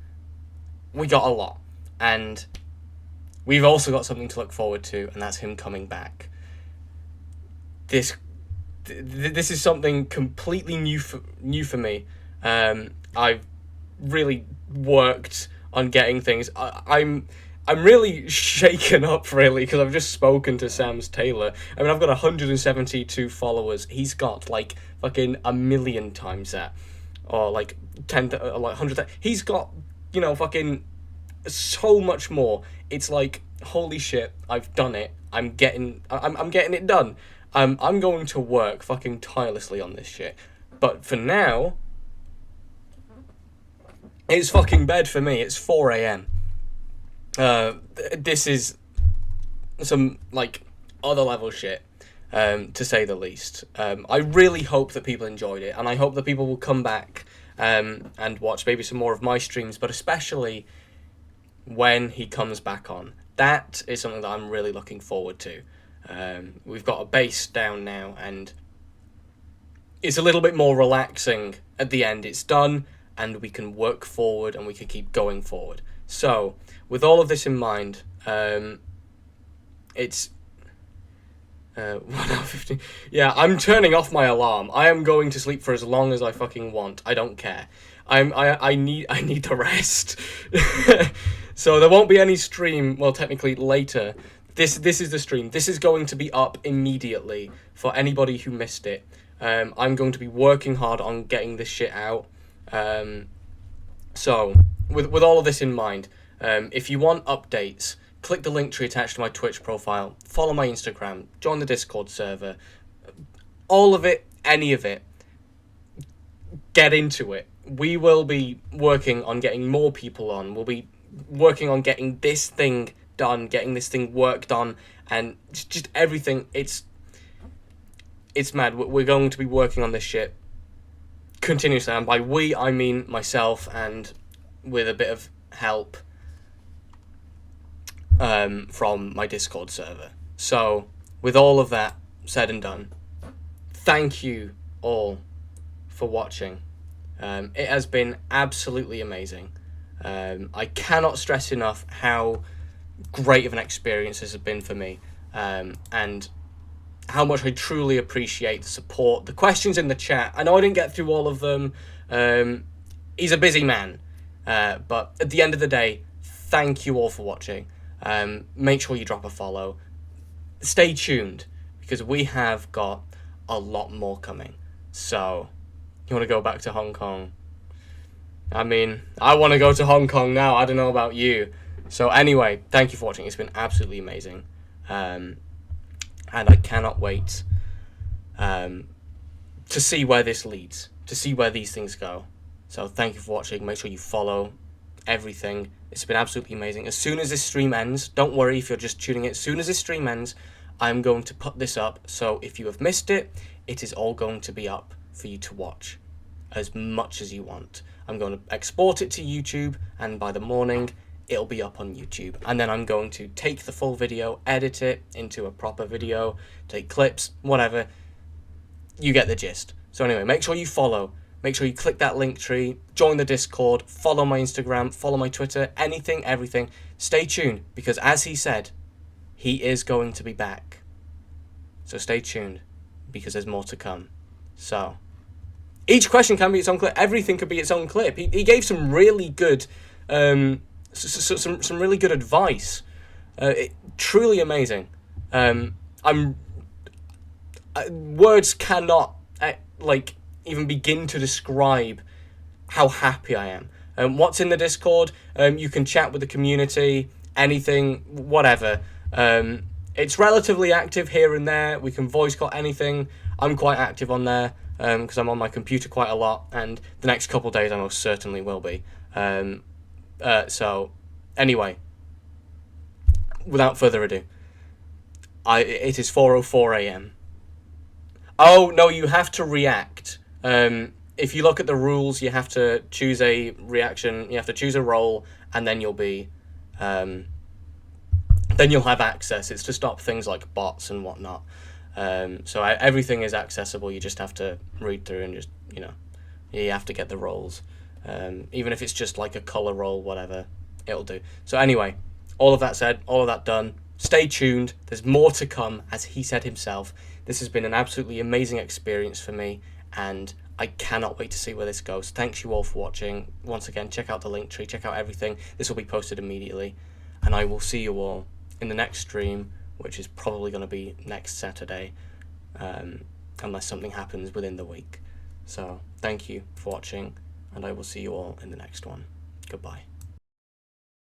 We got a lot. And we've also got something to look forward to, and that's him coming back. This is something completely new for me. I've really worked on getting things. I'm really shaken up, really, because I've just spoken to Samstailor. I mean, I've got 172 followers. He's got like fucking 1,000,000 times that, or like 10, like 100. He's got fucking so much more. It's like, holy shit, I've done it. I'm getting it done. I'm going to work fucking tirelessly on this shit. But for now, it's fucking bed for me. It's 4 a.m. This is some like other level shit, to say the least. I really hope that people enjoyed it, and I hope that people will come back and watch maybe some more of my streams, but especially when he comes back on. That is something that I'm really looking forward to. We've got a base down now, and it's a little bit more relaxing at the end. It's done, and we can work forward, and we can keep going forward. So, with all of this in mind, it's 1:15. Yeah, I'm turning off my alarm. I am going to sleep for as long as I fucking want. I don't care. I need to rest. So there won't be any stream. Well, technically later. This is the stream. This is going to be up immediately for anybody who missed it. I'm going to be working hard on getting this shit out. So with all of this in mind, if you want updates, click the link tree attached to my Twitch profile, follow my Instagram, join the Discord server, all of it, any of it, get into it. We will be working on getting more people on. We'll be working on getting this thing done, getting this thing worked on, and just everything. It's mad. We're going to be working on this shit continuously, and by we, I mean myself, and with a bit of help from my Discord server. So, with all of that said and done, thank you all for watching. It has been absolutely amazing. I cannot stress enough how great of an experience this has been for me, and how much I truly appreciate the support, the questions in the chat. I know I didn't get through all of them. He's a busy man, but at the end of the day, thank you all for watching. Make sure you drop a follow. Stay tuned, because we have got a lot more coming. So, you want to go back to Hong Kong? I mean, I want to go to Hong Kong now. I don't know about you. So anyway, thank you for watching. It's been absolutely amazing. And I cannot wait to see where this leads, to see where these things go. So thank you for watching. Make sure you follow, everything. It's been absolutely amazing. As soon as this stream ends, don't worry if you're just tuning in. As soon as this stream ends, I'm going to put this up. So if you have missed it, it is all going to be up for you to watch as much as you want. I'm going to export it to YouTube, and by the morning, it'll be up on YouTube. And then I'm going to take the full video, edit it into a proper video, take clips, whatever. You get the gist. So anyway, make sure you follow. Make sure you click that link tree, join the Discord, follow my Instagram, follow my Twitter, anything, everything. Stay tuned, because as he said, he is going to be back. So stay tuned, because there's more to come. So, each question can be its own clip. Everything could be its own clip. He gave some really good, some really good advice. Truly amazing. Words cannot even begin to describe how happy I am. What's in the Discord? You can chat with the community, anything, whatever. It's relatively active here and there. We can voice call anything. I'm quite active on there because I'm on my computer quite a lot, and the next couple of days I most certainly will be. So, anyway, without further ado, it is 4:04 a.m. Oh, no, you have to react. If you look at the rules, you have to choose a reaction, you have to choose a role, and then you'll be, then you'll have access. It's to stop things like bots and whatnot. So everything is accessible, you just have to read through and just, you have to get the roles. Even if it's just like a colour role, whatever, it'll do. So anyway, all of that said, all of that done, stay tuned, there's more to come, as he said himself. This has been an absolutely amazing experience for me, and I cannot wait to see where this goes. Thanks you all for watching. Once again, check out the link tree, check out everything. This will be posted immediately, and I will see you all in the next stream, which is probably going to be next Saturday, unless something happens within the week. So, thank you for watching, and I will see you all in the next one. Goodbye.